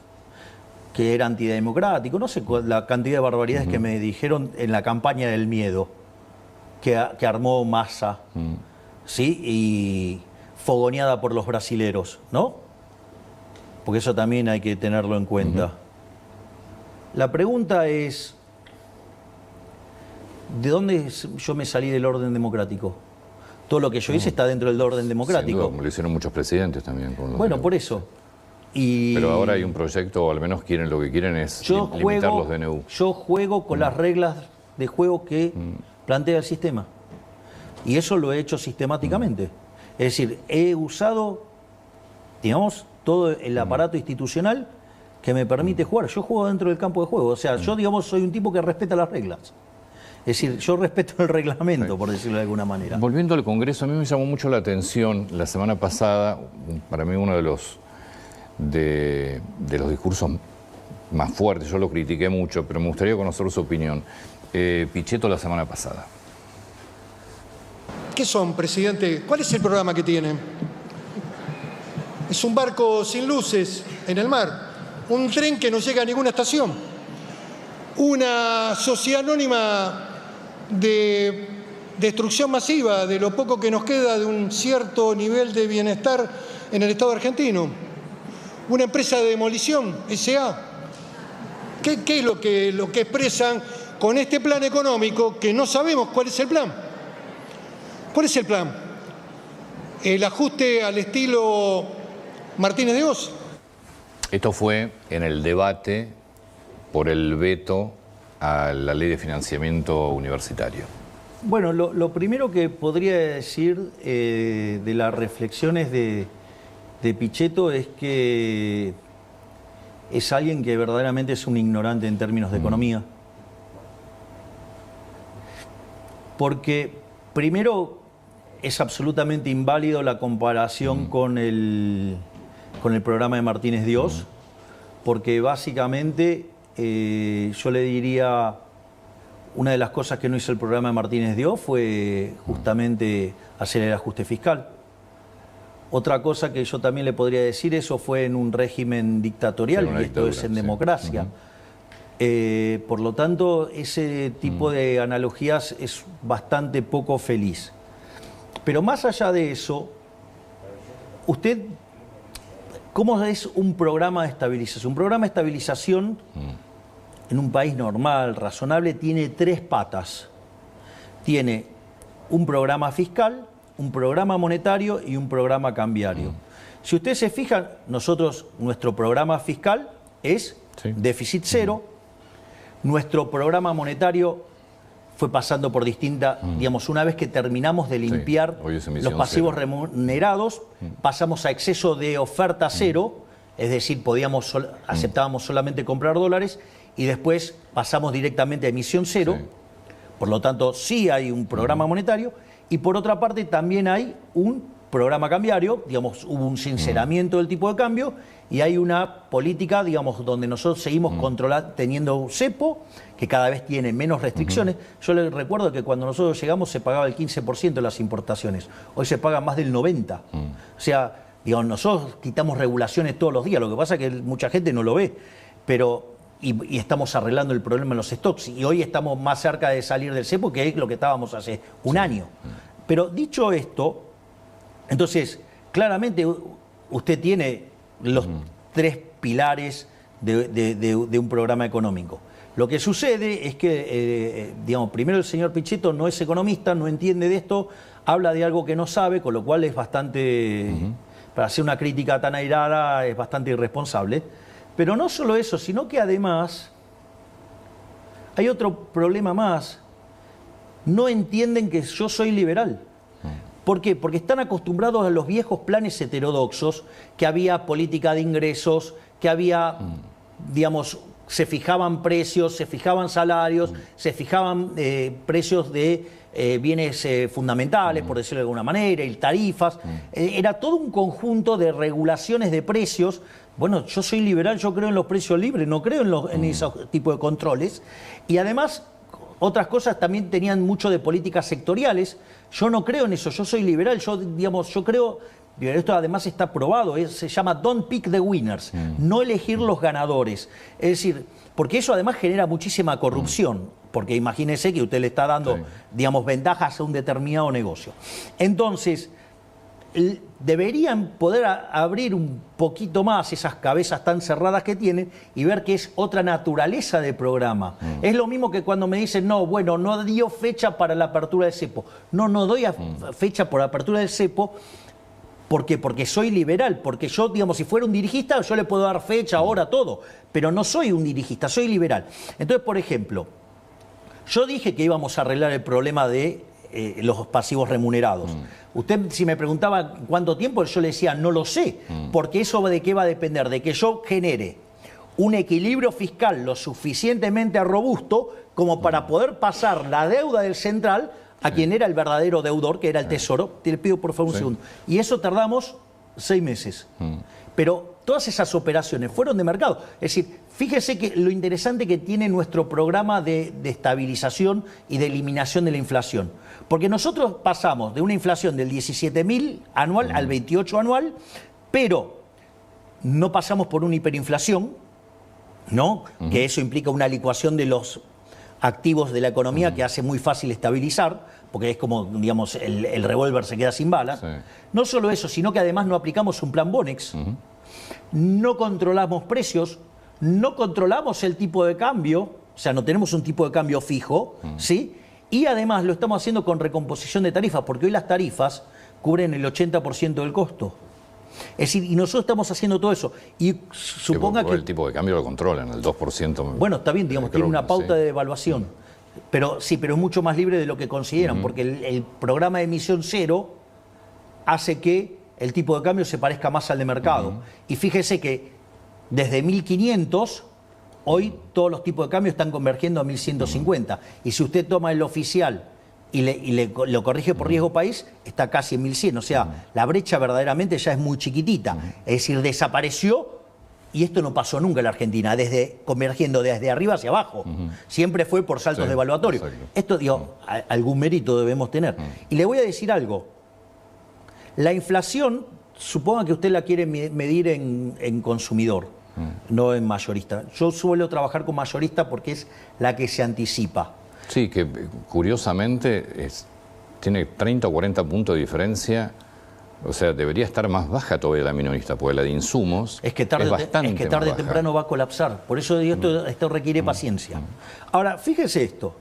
que era antidemocrático, no sé la cantidad de barbaridades que me dijeron en la campaña del miedo, que armó Massa, ¿sí? Y fogoneada por los brasileros, ¿no? Porque eso también hay que tenerlo en cuenta. La pregunta es, ¿de dónde yo me salí del orden democrático? Todo lo que yo hice está dentro del orden democrático. Sin duda, como lo hicieron muchos presidentes también. Bueno, por eso. Pero ahora hay un proyecto, o al menos quieren lo que quieren es limitar los DNU. Yo juego con las reglas de juego que plantea el sistema. Y eso lo he hecho sistemáticamente. Es decir, he usado, digamos, todo el aparato institucional que me permite jugar. Yo juego dentro del campo de juego. O sea, yo, digamos, soy un tipo que respeta las reglas. Es decir, yo respeto el reglamento, por decirlo de alguna manera. Volviendo al Congreso, a mí me llamó mucho la atención la semana pasada, para mí uno de los discursos más fuertes, yo lo critiqué mucho, pero me gustaría conocer su opinión. Pichetto la semana pasada. ¿Qué son, presidente? ¿Cuál es el programa que tienen? Es un barco sin luces en el mar, un tren que no llega a ninguna estación, una sociedad anónima de destrucción masiva de lo poco que nos queda de un cierto nivel de bienestar en el Estado argentino, una empresa de demolición, S.A. ¿Qué es lo que expresan con este plan económico que no sabemos cuál es el plan? ¿Cuál es el plan? ¿El ajuste al estilo Martínez de Oz? Esto fue en el debate por el veto a la ley de financiamiento universitario. Bueno, lo primero que podría decir de las reflexiones de Pichetto es que es alguien que verdaderamente es un ignorante en términos de economía. Porque primero es absolutamente inválido la comparación con el programa de Martínez de Oz, porque básicamente yo le diría, una de las cosas que no hizo el programa de Martínez de Oz fue justamente hacer el ajuste fiscal. Otra cosa que yo también le podría decir, eso fue en un régimen dictatorial, y esto es en democracia. Por lo tanto, ese tipo de analogías es bastante poco feliz. Pero más allá de eso, usted, ¿cómo es un programa de estabilización? Un programa de estabilización en un país normal, razonable, tiene tres patas. Tiene un programa fiscal, un programa monetario y un programa cambiario. Si ustedes se fijan, nuestro programa fiscal es déficit cero. Nuestro programa monetario fue pasando por distintas, digamos, una vez que terminamos de limpiar los pasivos remunerados, pasamos a exceso de oferta cero, es decir, aceptábamos solamente comprar dólares, y después pasamos directamente a emisión cero. Por lo tanto, sí hay un programa monetario, y por otra parte también hay un programa cambiario, digamos, hubo un sinceramiento del tipo de cambio, y hay una política, digamos, donde nosotros seguimos teniendo cepo, que cada vez tiene menos restricciones. Yo les recuerdo que cuando nosotros llegamos se pagaba el 15% de las importaciones, hoy se paga más del 90%. O sea, digamos, nosotros quitamos regulaciones todos los días, lo que pasa es que mucha gente no lo ve, pero y estamos arreglando el problema en los stocks, y hoy estamos más cerca de salir del cepo que es lo que estábamos hace un año. Pero dicho esto, entonces, claramente usted tiene los tres pilares de un programa económico. Lo que sucede es que, digamos, primero el señor Pichetto no es economista, no entiende de esto, habla de algo que no sabe, con lo cual es bastante, para hacer una crítica tan airada, es bastante irresponsable. Pero no solo eso, sino que además hay otro problema más. No entienden que yo soy liberal. ¿Por qué? Porque están acostumbrados a los viejos planes heterodoxos, que había política de ingresos, que había, digamos, se fijaban precios, se fijaban salarios, se fijaban precios de bienes fundamentales, por decirlo de alguna manera, y tarifas. Era todo un conjunto de regulaciones de precios. Bueno, yo soy liberal, yo creo en los precios libres, no creo en ese tipo de controles. Y además, otras cosas también tenían mucho de políticas sectoriales. Yo no creo en eso, yo soy liberal, yo creo, esto además está probado, se llama don't pick the winners, no elegir los ganadores. Es decir, porque eso además genera muchísima corrupción, porque imagínese que usted le está dando, digamos, ventajas a un determinado negocio. Entonces, deberían poder abrir un poquito más esas cabezas tan cerradas que tienen y ver que es otra naturaleza de programa. Es lo mismo que cuando me dicen, no, bueno, no dio fecha para la apertura del cepo. No doy fecha por la apertura del cepo. ¿Por qué? Porque soy liberal, porque yo, digamos, si fuera un dirigista, yo le puedo dar fecha, hora, todo, pero no soy un dirigista, soy liberal. Entonces, por ejemplo, yo dije que íbamos a arreglar el problema de los pasivos remunerados. Usted, si me preguntaba cuánto tiempo, yo le decía, no lo sé, porque eso de qué va a depender, de que yo genere un equilibrio fiscal lo suficientemente robusto como para poder pasar la deuda del central a quien era el verdadero deudor, que era el Tesoro. Te le pido por favor un segundo. Y eso tardamos 6 meses. Pero todas esas operaciones fueron de mercado. Es decir, fíjese que lo interesante que tiene nuestro programa de estabilización y de eliminación de la inflación. Porque nosotros pasamos de una inflación del 17.000 anual al 28 anual, pero no pasamos por una hiperinflación, ¿no? Que eso implica una licuación de los activos de la economía que hace muy fácil estabilizar, porque es como, digamos, el revólver se queda sin balas. No solo eso, sino que además no aplicamos un plan Bonex. no controlamos precios, no controlamos el tipo de cambio, o sea, no tenemos un tipo de cambio fijo, ¿sí? Y además lo estamos haciendo con recomposición de tarifas, porque hoy las tarifas cubren el 80% del costo. Es decir, y nosotros estamos haciendo todo eso. Y suponga que el tipo de cambio lo controlan, el 2%. Bueno, está bien, digamos, tiene una pauta de devaluación. Pero sí, pero es mucho más libre de lo que consideran, porque el programa de emisión cero hace que el tipo de cambio se parezca más al de mercado. Y fíjese que desde 1500, hoy todos los tipos de cambio están convergiendo a 1150. Y si usted toma el oficial y lo corrige por riesgo país, está casi en 1100. O sea, la brecha verdaderamente ya es muy chiquitita. Es decir, desapareció, y esto no pasó nunca en la Argentina, convergiendo desde arriba hacia abajo. Siempre fue por saltos devaluatorios. Exacto. Esto, digo, algún mérito debemos tener. Y le voy a decir algo. La inflación, suponga que usted la quiere medir en consumidor, no en mayorista. Yo suelo trabajar con mayorista porque es la que se anticipa. Sí, que curiosamente tiene 30 o 40 puntos de diferencia. O sea, debería estar más baja todavía la minorista, porque la de insumos es que tarde o temprano va a colapsar. Por eso digo, esto requiere paciencia. Ahora, fíjese esto.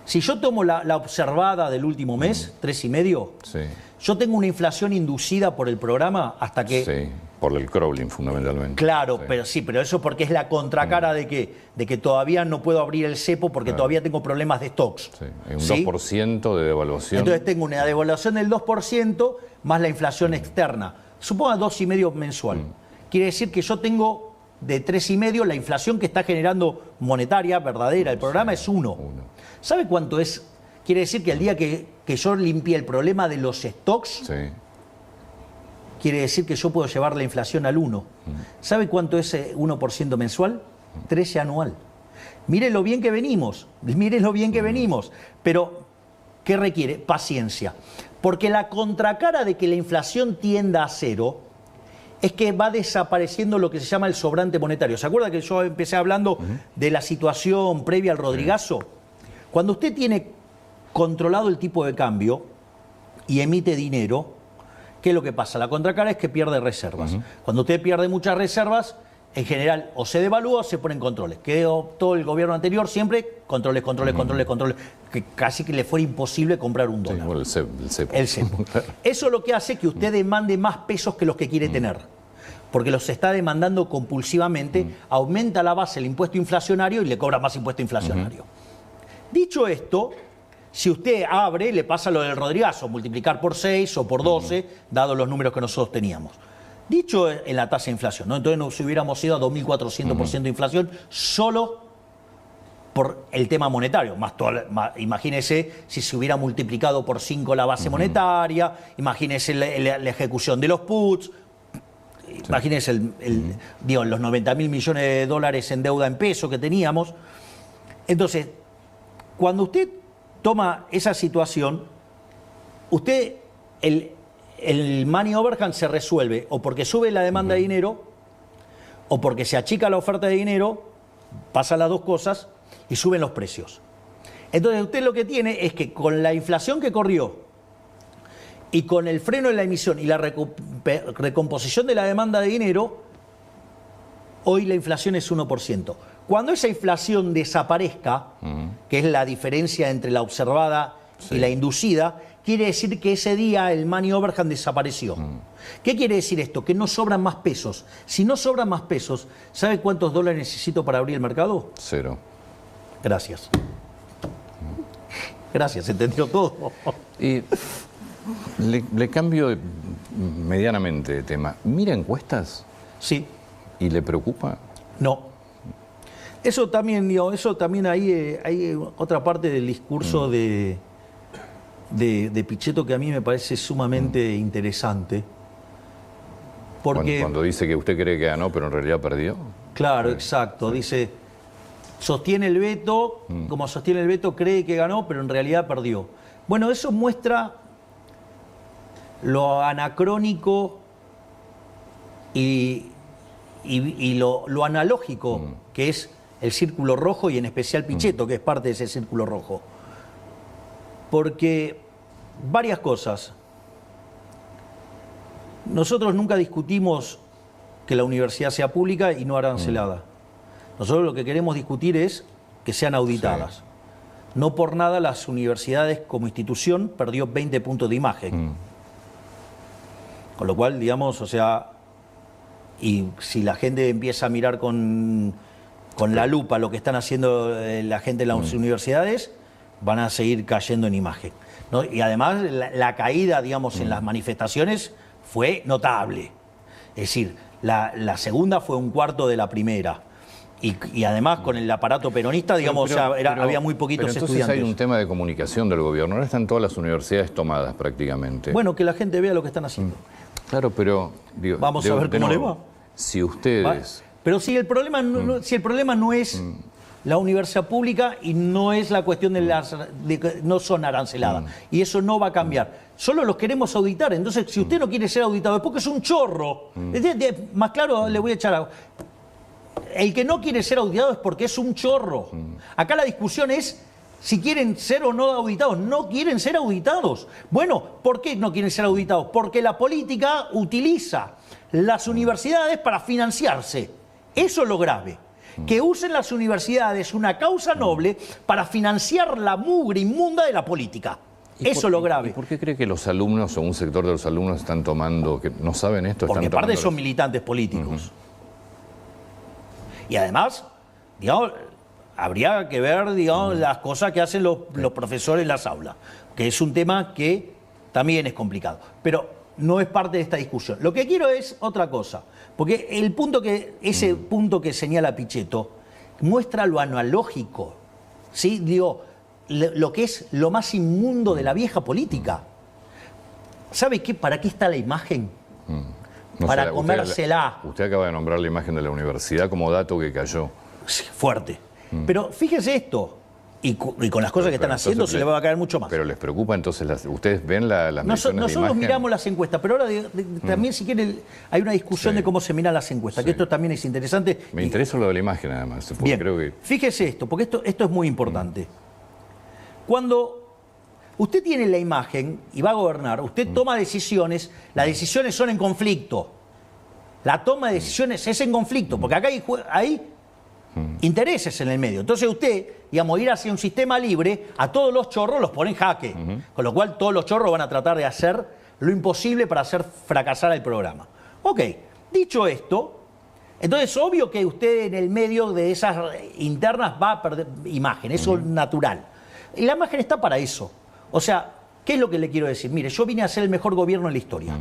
Si yo tomo la observada del último mes, 3,5, sí. Yo tengo una inflación inducida por el programa hasta que... Sí, por el crawling fundamentalmente. Claro, pero eso porque es la contracara de que todavía no puedo abrir el cepo porque todavía tengo problemas de stocks. Sí, hay un 2% de devaluación. Entonces tengo una devaluación del 2% más la inflación externa. Suponga 2,5 mensual. Quiere decir que yo tengo de 3,5, la inflación que está generando monetaria, verdadera, el programa es 1. ¿Sabe cuánto es? Quiere decir que el día que yo limpié el problema de los stocks, quiere decir que yo puedo llevar la inflación al 1. ¿Sabe cuánto es 1% mensual? 13 anual. Mire lo bien que venimos, pero ¿qué requiere? Paciencia. Porque la contracara de que la inflación tienda a cero es que va desapareciendo lo que se llama el sobrante monetario. ¿Se acuerda que yo empecé hablando de la situación previa al Rodrigazo? Cuando usted tiene controlado el tipo de cambio y emite dinero, ¿qué es lo que pasa? La contracara es que pierde reservas. Cuando usted pierde muchas reservas, en general o se devalúa o se ponen controles. Que todo el gobierno anterior siempre controles, que casi que le fuera imposible comprar un dólar. Bueno, el cepo. El cepo. Eso es lo que hace que usted demande más pesos que los que quiere tener. Porque los está demandando compulsivamente, aumenta la base el impuesto inflacionario y le cobra más impuesto inflacionario. Dicho esto, si usted abre, le pasa lo del Rodrigazo, multiplicar por 6 o por 12, dados los números que nosotros teníamos. Dicho en la tasa de inflación, ¿no? Entonces nos hubiéramos ido a 2.400% de inflación solo por el tema monetario. Imagínese si se hubiera multiplicado por 5 la base monetaria, imagínese la ejecución de los puts, imagínese los 90.000 millones de dólares en deuda en peso que teníamos. Entonces, cuando usted toma esa situación, el money overhang se resuelve o porque sube la demanda de dinero o porque se achica la oferta de dinero, pasan las dos cosas y suben los precios. Entonces usted lo que tiene es que con la inflación que corrió y con el freno en la emisión y la recomposición de la demanda de dinero, hoy la inflación es 1%. Cuando esa inflación desaparezca, que es la diferencia entre la observada y la inducida, quiere decir que ese día el money overhang desapareció. ¿Qué quiere decir esto? Que no sobran más pesos. Si no sobran más pesos, ¿sabe cuántos dólares necesito para abrir el mercado? 0. Gracias. Gracias, entendió todo. Y le cambio medianamente de tema. ¿Mira encuestas? Sí. ¿Y le preocupa? No. Eso también ahí hay otra parte del discurso de Pichetto que a mí me parece sumamente interesante. Porque, cuando dice que usted cree que ganó, pero en realidad perdió. Claro, exacto. Dice, sostiene el veto, como sostiene el veto, cree que ganó, pero en realidad perdió. Bueno, eso muestra lo anacrónico y lo analógico que es el círculo rojo y en especial Pichetto, que es parte de ese círculo rojo. Porque varias cosas. Nosotros nunca discutimos que la universidad sea pública y no arancelada. Nosotros lo que queremos discutir es que sean auditadas. Sí. No por nada las universidades como institución perdió 20 puntos de imagen. Con lo cual, digamos, o sea, y si la gente empieza a mirar con la lupa lo que están haciendo la gente en las universidades, van a seguir cayendo en imagen, ¿no? Y además la caída, digamos, en las manifestaciones fue notable. Es decir, la segunda fue un cuarto de la primera. Y además con el aparato peronista, digamos, había muy poquitos pero entonces estudiantes. Hay un tema de comunicación del gobierno. Ahora están todas las universidades tomadas prácticamente. Bueno, que la gente vea lo que están haciendo. Claro, pero... Digo, vamos a ver cómo le va. Si ustedes... Pero si el problema no es la universidad pública y no es la cuestión de que no son aranceladas. Y eso no va a cambiar. Solo los queremos auditar. Entonces, si usted no quiere ser auditado es porque es un chorro. Más claro, le voy a echar agua. El que no quiere ser auditado es porque es un chorro. Acá la discusión es si quieren ser o no auditados. No quieren ser auditados. Bueno, ¿por qué no quieren ser auditados? Porque la política utiliza las universidades para financiarse. Eso es lo grave. Que usen las universidades una causa noble para financiar la mugre inmunda de la política. Eso es lo grave. ¿Y por qué cree que los alumnos o un sector de los alumnos están tomando, que no saben esto? Porque aparte son militantes políticos. Y además, digamos, habría que ver, digamos, las cosas que hacen los profesores en las aulas, que es un tema que también es complicado. Pero no es parte de esta discusión. Lo que quiero es otra cosa, porque ese punto que señala Pichetto muestra lo analógico, ¿sí? Digo, lo que es lo más inmundo de la vieja política. ¿Sabe qué? ¿Para qué está la imagen? Para comérsela. Usted acaba de nombrar la imagen de la universidad como dato que cayó. Fuerte. Pero fíjese esto, y con las cosas que están haciendo se le va a caer mucho más. Pero les preocupa entonces, ustedes ven las mediciones de Nosotros miramos las encuestas, pero ahora también si quieren hay una discusión de cómo se miran las encuestas, que esto también es interesante. Me interesa lo de la imagen además. Bien, creo que... fíjese esto, porque esto es muy importante. Cuando usted tiene la imagen y va a gobernar, usted toma decisiones, las decisiones son en conflicto. La toma de decisiones es en conflicto, porque acá hay intereses en el medio. Entonces usted, digamos, ir hacia un sistema libre, a todos los chorros los pone en jaque. Con lo cual todos los chorros van a tratar de hacer lo imposible para hacer fracasar el programa. Ok, dicho esto, entonces obvio que usted en el medio de esas internas va a perder imagen, eso es natural. Y la imagen está para eso. O sea, ¿qué es lo que le quiero decir? Mire, yo vine a ser el mejor gobierno en la historia.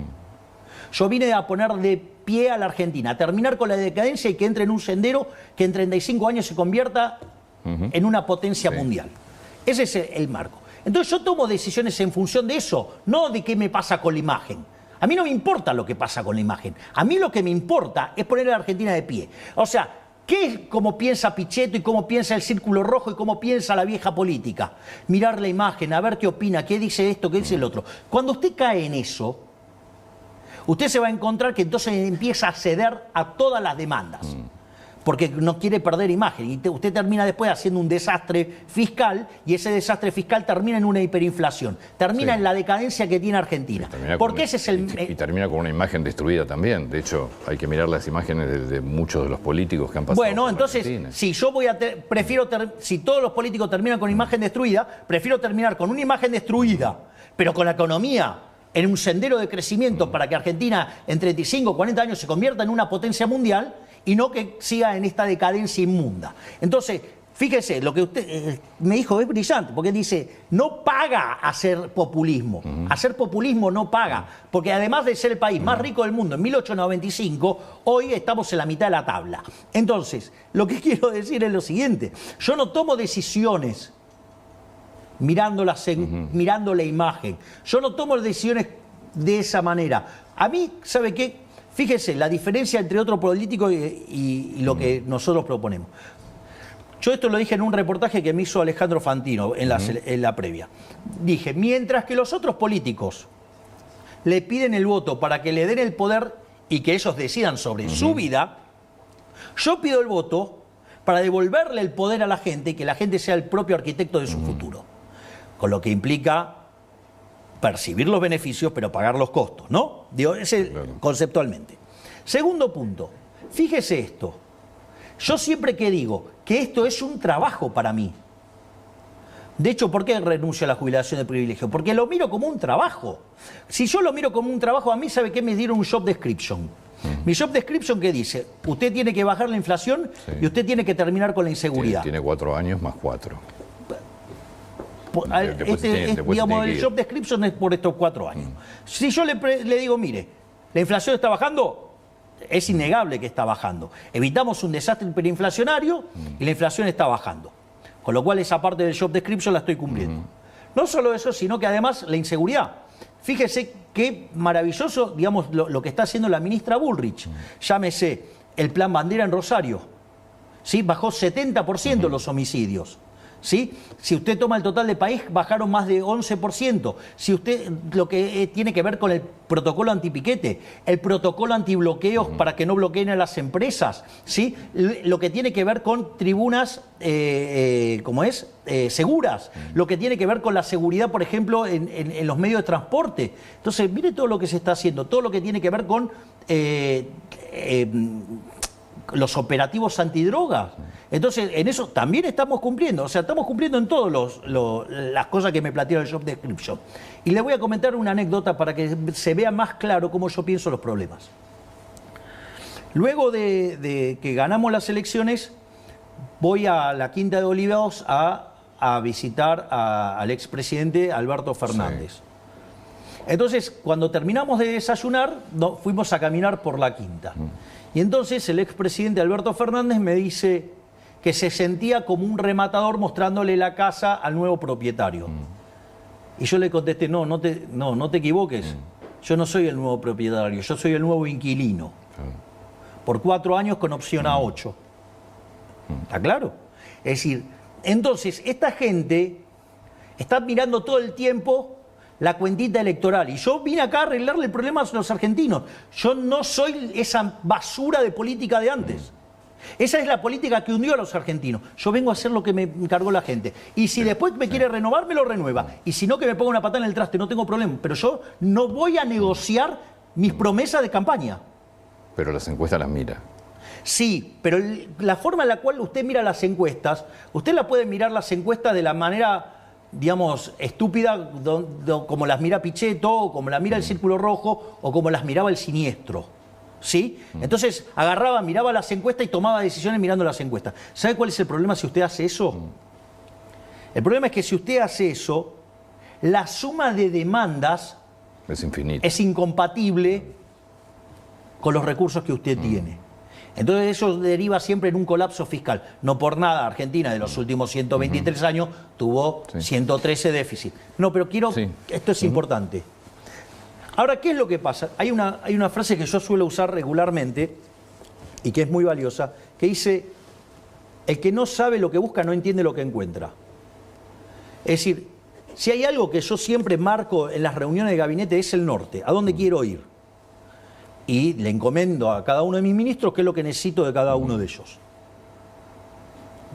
Yo vine a poner de pie a la Argentina, a terminar con la decadencia y que entre en un sendero que en 35 años se convierta en una potencia mundial. Ese es el marco. Entonces yo tomo decisiones en función de eso, no de qué me pasa con la imagen. A mí no me importa lo que pasa con la imagen. A mí lo que me importa es poner a la Argentina de pie. O sea, ¿qué es cómo piensa Pichetto y cómo piensa el Círculo Rojo y cómo piensa la vieja política? Mirar la imagen, a ver qué opina, qué dice esto, qué dice el otro. Cuando usted cae en eso, usted se va a encontrar que entonces empieza a ceder a todas las demandas. Porque no quiere perder imagen. Y usted termina después haciendo un desastre fiscal y ese desastre fiscal termina en una hiperinflación. Termina en la decadencia que tiene Argentina. Porque ese es y termina con una imagen destruida también. De hecho, hay que mirar las imágenes de muchos de los políticos que han pasado. Bueno, entonces, si yo si todos los políticos terminan con imagen destruida, prefiero terminar con una imagen destruida, pero con la economía en un sendero de crecimiento para que Argentina en 35 o 40 años se convierta en una potencia mundial y no que siga en esta decadencia inmunda. Entonces, fíjese, lo que usted me dijo es brillante, porque dice, no paga hacer populismo. Hacer populismo no paga, porque además de ser el país más rico del mundo en 1895, hoy estamos en la mitad de la tabla. Entonces, lo que quiero decir es lo siguiente, yo no tomo decisiones mirando la imagen. Yo no tomo decisiones de esa manera. A mí, ¿sabe qué? Fíjese, la diferencia entre otro político y lo que nosotros proponemos. Yo esto lo dije en un reportaje que me hizo Alejandro Fantino en la previa. Dije, mientras que los otros políticos le piden el voto para que le den el poder y que ellos decidan sobre su vida, yo pido el voto para devolverle el poder a la gente y que la gente sea el propio arquitecto de su futuro. Con lo que implica percibir los beneficios, pero pagar los costos, ¿no? Digo, ese conceptualmente. Segundo punto, Fíjese esto. Yo siempre que digo que esto es un trabajo para mí. De hecho, ¿por qué renuncio a la jubilación de privilegio? Porque lo miro como un trabajo. Si yo lo miro como un trabajo, a mí, ¿sabe qué? Me dieron un job description. Mi job description, ¿qué dice? Usted tiene que bajar la inflación y usted tiene que terminar con la inseguridad. Tiene 4 años más 4. Digamos, el job description es por estos 4 años. Si yo le digo, mire, la inflación está bajando, es innegable que está bajando. Evitamos un desastre hiperinflacionario y la inflación está bajando. Con lo cual esa parte del job description la estoy cumpliendo. No solo eso, sino que además la inseguridad. Fíjese qué maravilloso, digamos, lo que está haciendo la ministra Bullrich. Llámese el plan Bandera en Rosario. ¿Sí? Bajó 70% los homicidios. ¿Sí? Si usted toma el total del país, bajaron más de 11%. Si usted, lo que tiene que ver con el protocolo antipiquete, el protocolo antibloqueos para que no bloqueen a las empresas, ¿sí? Lo que tiene que ver con tribunas, seguras, lo que tiene que ver con la seguridad, por ejemplo, en los medios de transporte. Entonces, mire todo lo que se está haciendo, todo lo que tiene que ver con los operativos antidrogas. Entonces, en eso también estamos cumpliendo. O sea, estamos cumpliendo en todas las cosas que me plantearon el job description. Y le voy a comentar una anécdota para que se vea más claro cómo yo pienso los problemas. Luego de que ganamos las elecciones, voy a la Quinta de Olivos a visitar al expresidente Alberto Fernández. Sí. Entonces, cuando terminamos de desayunar, fuimos a caminar por la Quinta. Y entonces el expresidente Alberto Fernández me dice que se sentía como un rematador mostrándole la casa al nuevo propietario. Y yo le contesté, no te equivoques. Yo no soy el nuevo propietario, yo soy el nuevo inquilino. Por 4 años con opción a 8. ¿Está claro? Es decir, entonces esta gente está mirando todo el tiempo la cuentita electoral. Y yo vine acá a arreglarle el problema a los argentinos. Yo no soy esa basura de política de antes. Esa es la política que hundió a los argentinos. Yo vengo a hacer lo que me encargó la gente. Y si después me quiere renovar, me lo renueva. Y si no, que me ponga una patada en el traste, no tengo problema. Pero yo no voy a negociar mis promesas de campaña. Pero las encuestas las mira. Sí, pero la forma en la cual usted mira las encuestas, usted la puede mirar las encuestas de la manera, digamos, estúpida, como las mira Pichetto, o como las mira el Círculo Rojo, o como las miraba el Siniestro. ¿Sí? Entonces agarraba, miraba las encuestas y tomaba decisiones mirando las encuestas. ¿Sabe cuál es el problema si usted hace eso? El problema es que si usted hace eso, la suma de demandas es infinita. Es incompatible con los recursos que usted tiene. Entonces eso deriva siempre en un colapso fiscal. No por nada Argentina de los últimos 123 años tuvo 113 déficit. No, pero esto es importante. Ahora, ¿qué es lo que pasa? Hay una frase que yo suelo usar regularmente y que es muy valiosa, que dice, el que no sabe lo que busca no entiende lo que encuentra. Es decir, si hay algo que yo siempre marco en las reuniones de gabinete es el norte, a dónde quiero ir. Y le encomiendo a cada uno de mis ministros qué es lo que necesito de cada uno de ellos.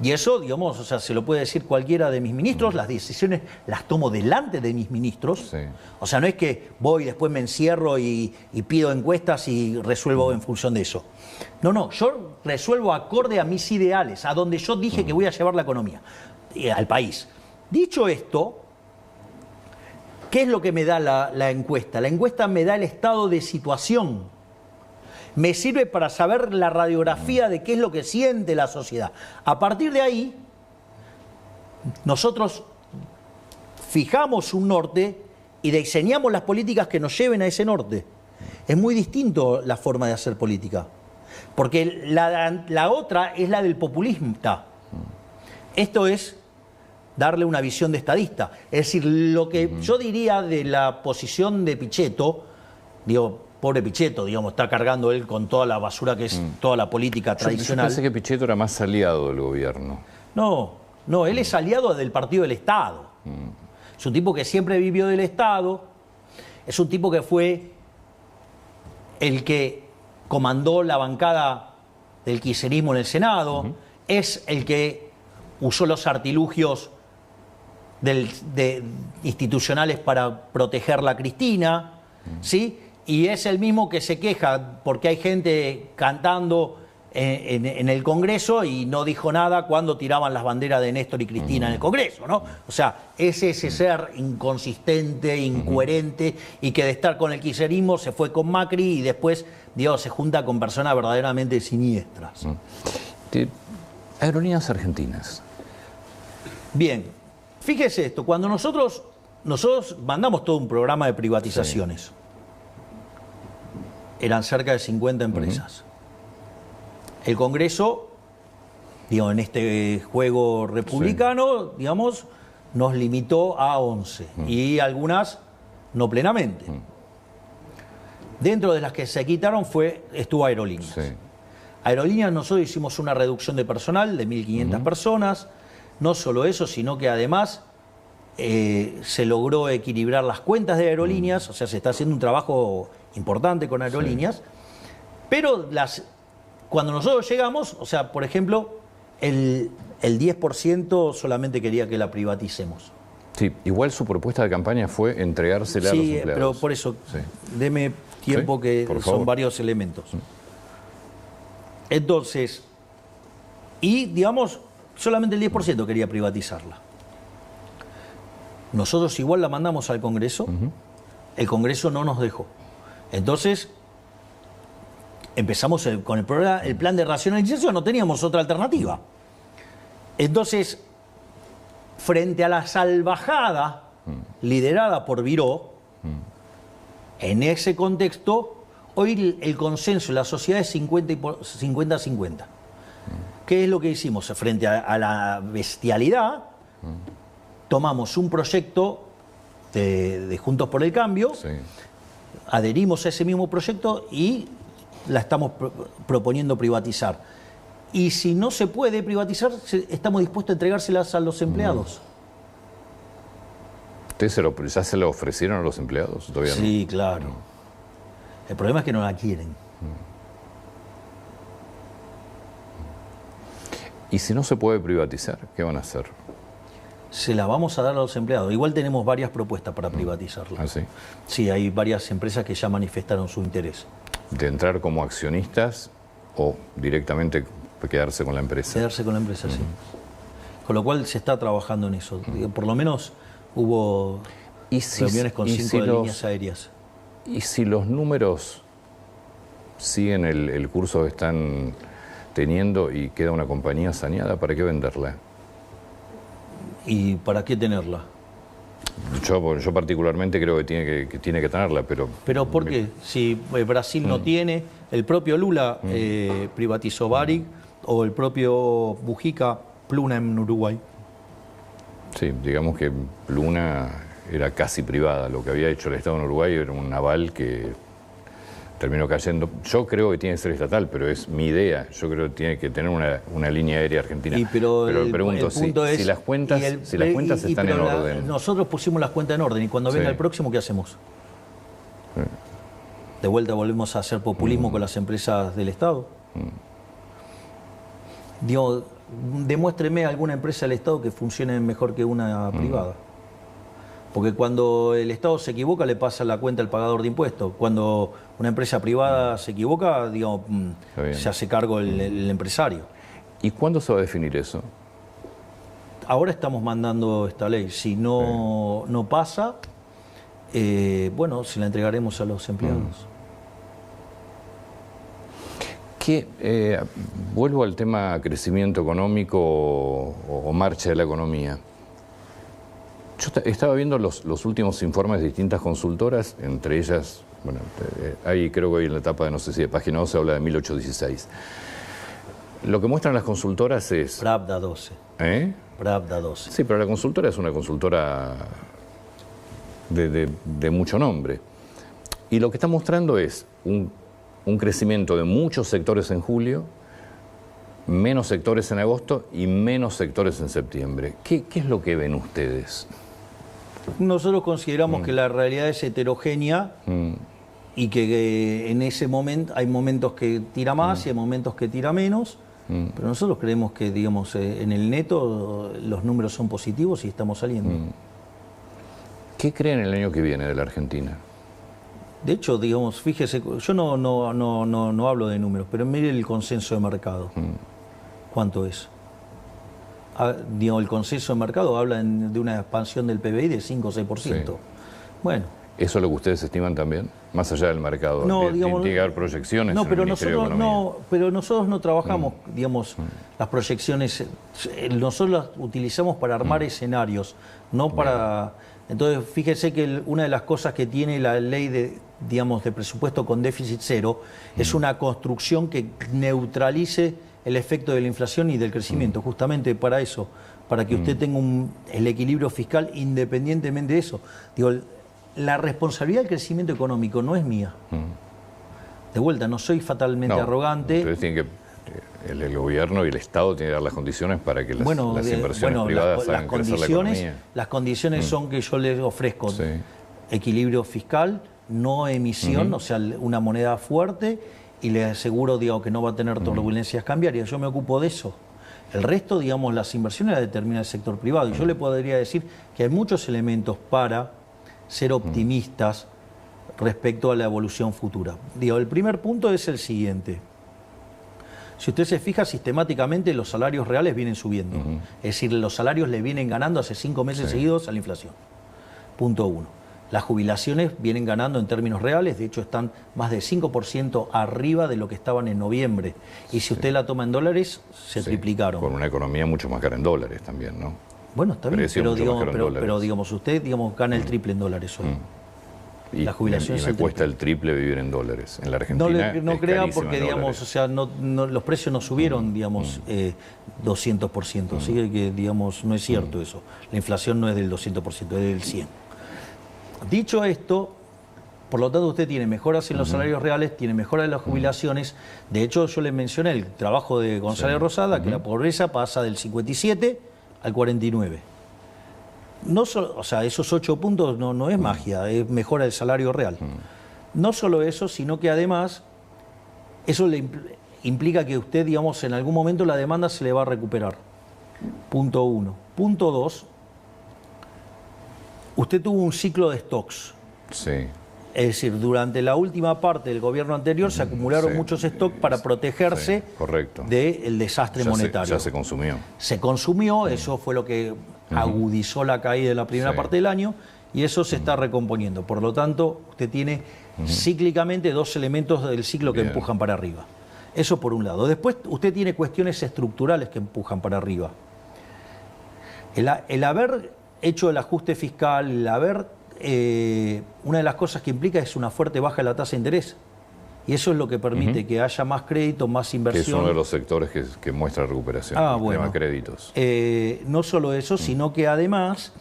Y eso, digamos, o sea, se lo puede decir cualquiera de mis ministros, las decisiones las tomo delante de mis ministros. Sí. O sea, no es que voy y después me encierro y pido encuestas y resuelvo en función de eso. No, yo resuelvo acorde a mis ideales, a donde yo dije que voy a llevar la economía, al país. Dicho esto, ¿qué es lo que me da la encuesta? La encuesta me da el estado de situación. Me sirve para saber la radiografía de qué es lo que siente la sociedad. A partir de ahí, nosotros fijamos un norte y diseñamos las políticas que nos lleven a ese norte. Es muy distinto la forma de hacer política, porque la otra es la del populista. Esto es darle una visión de estadista. Es decir, lo que yo diría de la posición de Pichetto, digo, pobre Pichetto, digamos, está cargando él con toda la basura que es toda la política tradicional. Yo pensé que Pichetto era más aliado del gobierno. No, él es aliado del Partido del Estado. Es un tipo que siempre vivió del Estado, es un tipo que fue el que comandó la bancada del kirchnerismo en el Senado, es el que usó los artilugios institucionales para protegerla a Cristina, ¿sí? y es el mismo que se queja porque hay gente cantando en el Congreso y no dijo nada cuando tiraban las banderas de Néstor y Cristina en el Congreso, ¿no? O sea, es ese ser inconsistente, incoherente, y que de estar con el kirchnerismo se fue con Macri y después, Dios, se junta con personas verdaderamente siniestras. Aerolíneas Argentinas. Bien, fíjese esto, cuando nosotros mandamos todo un programa de privatizaciones, eran cerca de 50 empresas. El Congreso, digamos, en este juego republicano, digamos, nos limitó a 11 y algunas no plenamente. Dentro de las que se quitaron estuvo Aerolíneas. Sí. Aerolíneas, nosotros hicimos una reducción de personal de 1.500 personas. No solo eso, sino que además se logró equilibrar las cuentas de Aerolíneas, o sea, se está haciendo un trabajo importante con Aerolíneas, pero cuando nosotros llegamos, o sea, por ejemplo, el 10% solamente quería que la privaticemos. Sí, igual su propuesta de campaña fue entregársela a los empleados. Sí, pero por eso, deme tiempo que son varios elementos. Entonces, y digamos, solamente el 10% quería privatizarla. Nosotros igual la mandamos al Congreso, el Congreso no nos dejó. Entonces, empezamos con el plan de racionalización, no teníamos otra alternativa. Entonces, frente a la salvajada liderada por Viró, en ese contexto, hoy el consenso en la sociedad es 50-50. ¿Qué es lo que hicimos? Frente a la bestialidad, tomamos un proyecto de Juntos por el Cambio, adherimos a ese mismo proyecto y la estamos proponiendo privatizar. Y si no se puede privatizar, estamos dispuestos a entregárselas a los empleados. ¿Ustedes ya se lo ofrecieron a los empleados? ¿Todavía no? Sí, claro. El problema es que no la quieren. ¿Y si no se puede privatizar, qué van a hacer? Se la vamos a dar a los empleados. Igual tenemos varias propuestas para privatizarla. ¿Ah, sí? Sí, hay varias empresas que ya manifestaron su interés. ¿De entrar como accionistas o directamente quedarse con la empresa? Quedarse con la empresa, sí. Con lo cual se está trabajando en eso. Por lo menos hubo reuniones con 5 líneas aéreas. ¿Y si los números siguen el curso que están teniendo y queda una compañía saneada, ¿para qué venderla? ¿Y para qué tenerla? Yo particularmente creo que tiene que tenerla, pero... ¿Pero por qué? Si Brasil no tiene, el propio Lula privatizó Varig, o el propio Mujica, Pluna en Uruguay. Sí, digamos que Pluna era casi privada. Lo que había hecho el Estado en Uruguay era un aval que terminó cayendo. Yo creo que tiene que ser estatal, pero es mi idea. Yo creo que tiene que tener una línea aérea argentina. Pero pregunto, si las cuentas están en orden. Nosotros pusimos las cuentas en orden y cuando venga el próximo, ¿qué hacemos? De vuelta volvemos a hacer populismo con las empresas del Estado. Digo, demuéstreme alguna empresa del Estado que funcione mejor que una privada. Porque cuando el Estado se equivoca, le pasa la cuenta al pagador de impuestos. Cuando una empresa privada se equivoca, digamos, se hace cargo el empresario. ¿Y cuándo se va a definir eso? Ahora estamos mandando esta ley. Si no pasa, bueno, se la entregaremos a los empleados. Vuelvo al tema crecimiento económico o marcha de la economía. Yo estaba viendo los últimos informes de distintas consultoras, entre ellas, bueno, ahí creo que hoy en la etapa de, no sé si de página 12 habla de 1816. Lo que muestran las consultoras es... Pravda 12. Pravda 12. Sí, pero la consultora es una consultora de mucho nombre. Y lo que está mostrando es un crecimiento de muchos sectores en julio, menos sectores en agosto y menos sectores en septiembre. ¿Qué es lo que ven ustedes? Nosotros consideramos que la realidad es heterogénea y que en ese momento hay momentos que tira más y hay momentos que tira menos, pero nosotros creemos que, digamos, en el neto los números son positivos y estamos saliendo. ¿Qué creen el año que viene de la Argentina? De hecho, digamos, fíjese, yo no hablo de números, pero mire el consenso de mercado. ¿Cuánto es? Digo, el consenso de mercado habla de una expansión del PBI de 5 o 6%. Sí. Bueno. ¿Eso es lo que ustedes estiman también? Más allá del mercado. No, digamos, tiene que haber proyecciones. No, en pero el Ministerio de Economía. pero nosotros no trabajamos, digamos, las proyecciones. Nosotros las utilizamos para armar escenarios, no para. Entonces, fíjese que una de las cosas que tiene la ley de presupuesto con déficit cero es una construcción que neutralice el efecto de la inflación y del crecimiento, justamente para eso, para que usted tenga el equilibrio fiscal independientemente de eso. Digo, la responsabilidad del crecimiento económico no es mía. De vuelta, no soy fatalmente arrogante. Ustedes tienen que, el gobierno y el Estado tienen que dar las condiciones para que las inversiones privadas hagan crecer la economía. Las condiciones son que yo les ofrezco equilibrio fiscal, no emisión, o sea, una moneda fuerte, y le aseguro, que no va a tener turbulencias cambiarias. Yo me ocupo de eso. El resto, las inversiones las determina el sector privado. Y yo le podría decir que hay muchos elementos para ser optimistas respecto a la evolución futura. El primer punto es el siguiente. Si usted se fija, sistemáticamente los salarios reales vienen subiendo. Es decir, los salarios le vienen ganando hace 5 meses seguidos a la inflación. Punto 1. Las jubilaciones vienen ganando en términos reales, de hecho están más de 5% arriba de lo que estaban en noviembre. Y si usted la toma en dólares, se triplicaron. Con una economía mucho más cara en dólares también, ¿no? Bueno, está bien, pero usted gana el triple en dólares hoy. La jubilación me cuesta el triple vivir en dólares. En la Argentina no crea porque, los precios no subieron, 200%. Así que, no es cierto eso. La inflación no es del 200%, es del 100%. Dicho esto, por lo tanto usted tiene mejoras en los salarios reales, tiene mejoras en las jubilaciones. De hecho, yo le mencioné el trabajo de González Rosada, que la pobreza pasa del 57 al 49. No solo, esos 8 puntos no es magia, es mejora del salario real. No solo eso, sino que además eso le implica que usted, en algún momento la demanda se le va a recuperar. Punto 1. Punto 2. Usted tuvo un ciclo de stocks. Sí. Es decir, durante la última parte del gobierno anterior se acumularon muchos stocks para protegerse del desastre monetario. Ya se consumió. Se consumió, eso fue lo que agudizó la caída de la primera parte del año, y eso se está recomponiendo. Por lo tanto, usted tiene cíclicamente 2 elementos del ciclo que empujan para arriba. Eso por un lado. Después usted tiene cuestiones estructurales que empujan para arriba. El haber hecho el ajuste fiscal, el haber... una de las cosas que implica es una fuerte baja de la tasa de interés. Y eso es lo que permite que haya más crédito, más inversión. Que es uno de los sectores que muestra recuperación, el tema créditos. No solo eso, sino que además,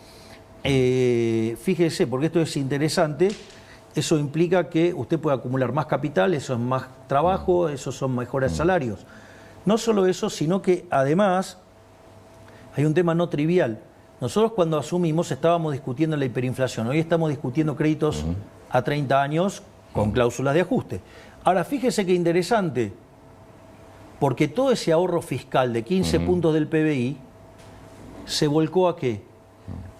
fíjese, porque esto es interesante, eso implica que usted puede acumular más capital, eso es más trabajo, esos son mejores salarios. No solo eso, sino que además hay un tema no trivial. Nosotros cuando asumimos estábamos discutiendo la hiperinflación, hoy estamos discutiendo créditos a 30 años con cláusulas de ajuste. Ahora, fíjese qué interesante, porque todo ese ahorro fiscal de 15 puntos del PBI se volcó ¿a qué?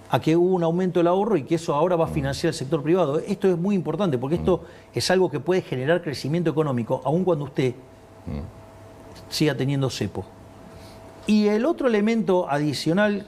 A que hubo un aumento del ahorro y que eso ahora va a financiar el sector privado. Esto es muy importante porque esto es algo que puede generar crecimiento económico, aun cuando usted siga teniendo cepo. Y el otro elemento adicional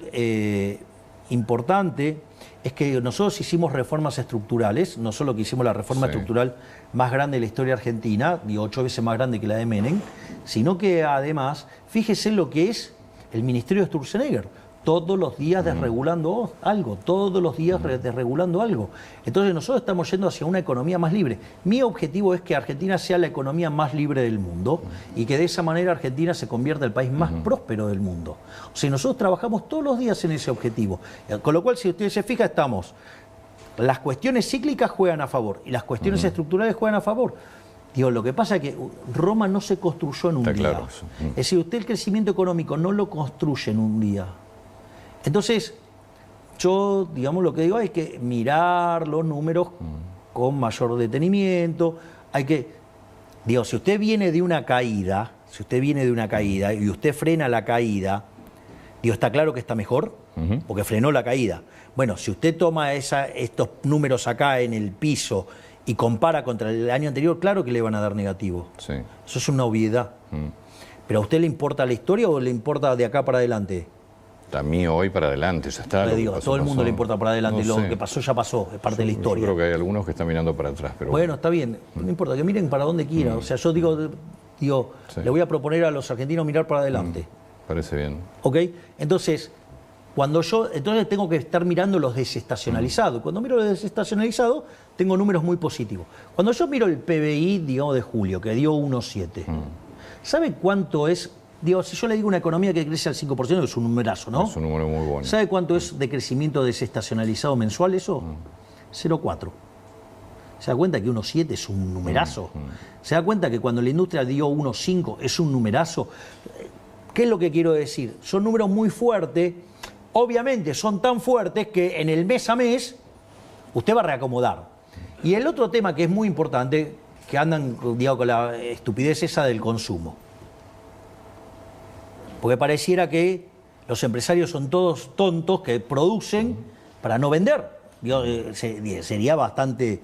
importante es que nosotros hicimos reformas estructurales, no solo que hicimos la reforma estructural más grande de la historia argentina, 8 veces más grande que la de Menem, sino que además, fíjese lo que es el Ministerio de Sturzenegger, todos los días desregulando algo, todos los días desregulando algo. Entonces nosotros estamos yendo hacia una economía más libre. Mi objetivo es que Argentina sea la economía más libre del mundo y que de esa manera Argentina se convierta en el país más próspero del mundo. O sea, nosotros trabajamos todos los días en ese objetivo. Con lo cual, si usted se fija, estamos... Las cuestiones cíclicas juegan a favor y las cuestiones estructurales juegan a favor. Digo, lo que pasa es que Roma no se construyó en un día. Claro. Es decir, usted el crecimiento económico no lo construye en un día. Entonces, yo, lo que digo, hay que mirar los números con mayor detenimiento. Hay que, si usted viene de una caída, y usted frena la caída, está claro que está mejor, porque frenó la caída. Bueno, si usted toma estos números acá en el piso y compara contra el año anterior, claro que le van a dar negativo. Sí. Eso es una obviedad. ¿Pero a usted le importa la historia o le importa de acá para adelante? A mí hoy para adelante, ya está. Le digo, a todo el mundo le importa para adelante. No sé. Lo que pasó ya pasó, es parte de la historia. Yo creo que hay algunos que están mirando para atrás. Pero Bueno, está bien, no importa, que miren para donde quieran. O sea, yo digo, Sí. le voy a proponer a los argentinos mirar para adelante. Parece bien. ¿Ok? Entonces, entonces tengo que estar mirando los desestacionalizados. Cuando miro los desestacionalizados, tengo números muy positivos. Cuando yo miro el PBI, digamos, de julio, que dio 1,7, ¿sabe cuánto es? Digo, si yo le digo una economía que crece al 5%, es un numerazo, ¿no? Es un número muy bueno. ¿Sabe cuánto es de crecimiento desestacionalizado mensual eso? 0,4. ¿Se da cuenta que 1,7 es un numerazo? ¿Se da cuenta que cuando la industria dio 1,5 es un numerazo? ¿Qué es lo que quiero decir? Son números muy fuertes. Obviamente son tan fuertes que en el mes a mes usted va a reacomodar. Y el otro tema que es muy importante, que andan, digamos, con la estupidez esa del consumo. Porque pareciera que los empresarios son todos tontos que producen para no vender. Digo, sería bastante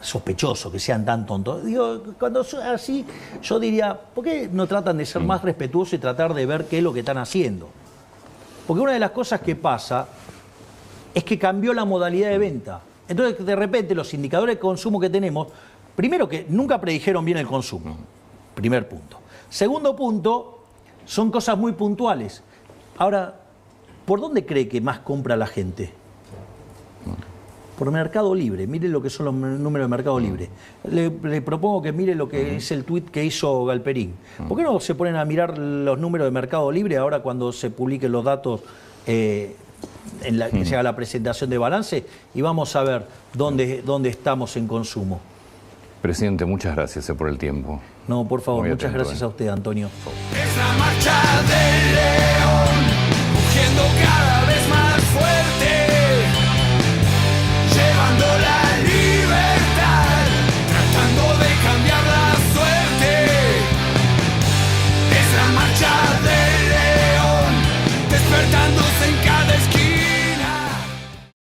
sospechoso que sean tan tontos. Digo, cuando son así, yo diría, ¿por qué no tratan de ser más respetuosos y tratar de ver qué es lo que están haciendo? Porque una de las cosas que pasa es que cambió la modalidad de venta. Entonces, de repente, los indicadores de consumo que tenemos, primero que nunca predijeron bien el consumo. Primer punto. Segundo punto, son cosas muy puntuales. Ahora, ¿por dónde cree que más compra la gente? Por Mercado Libre. Mire lo que son los números de Mercado Libre. Le propongo que mire lo que es el tuit que hizo Galperín. ¿Por qué no se ponen a mirar los números de Mercado Libre ahora cuando se publiquen los datos que se haga la presentación de balance? Y vamos a ver dónde estamos en consumo. Presidente, muchas gracias por el tiempo. No, por favor, Muy muchas atento, gracias a usted, Antonio. Es la marcha del león, rugiendo cada vez.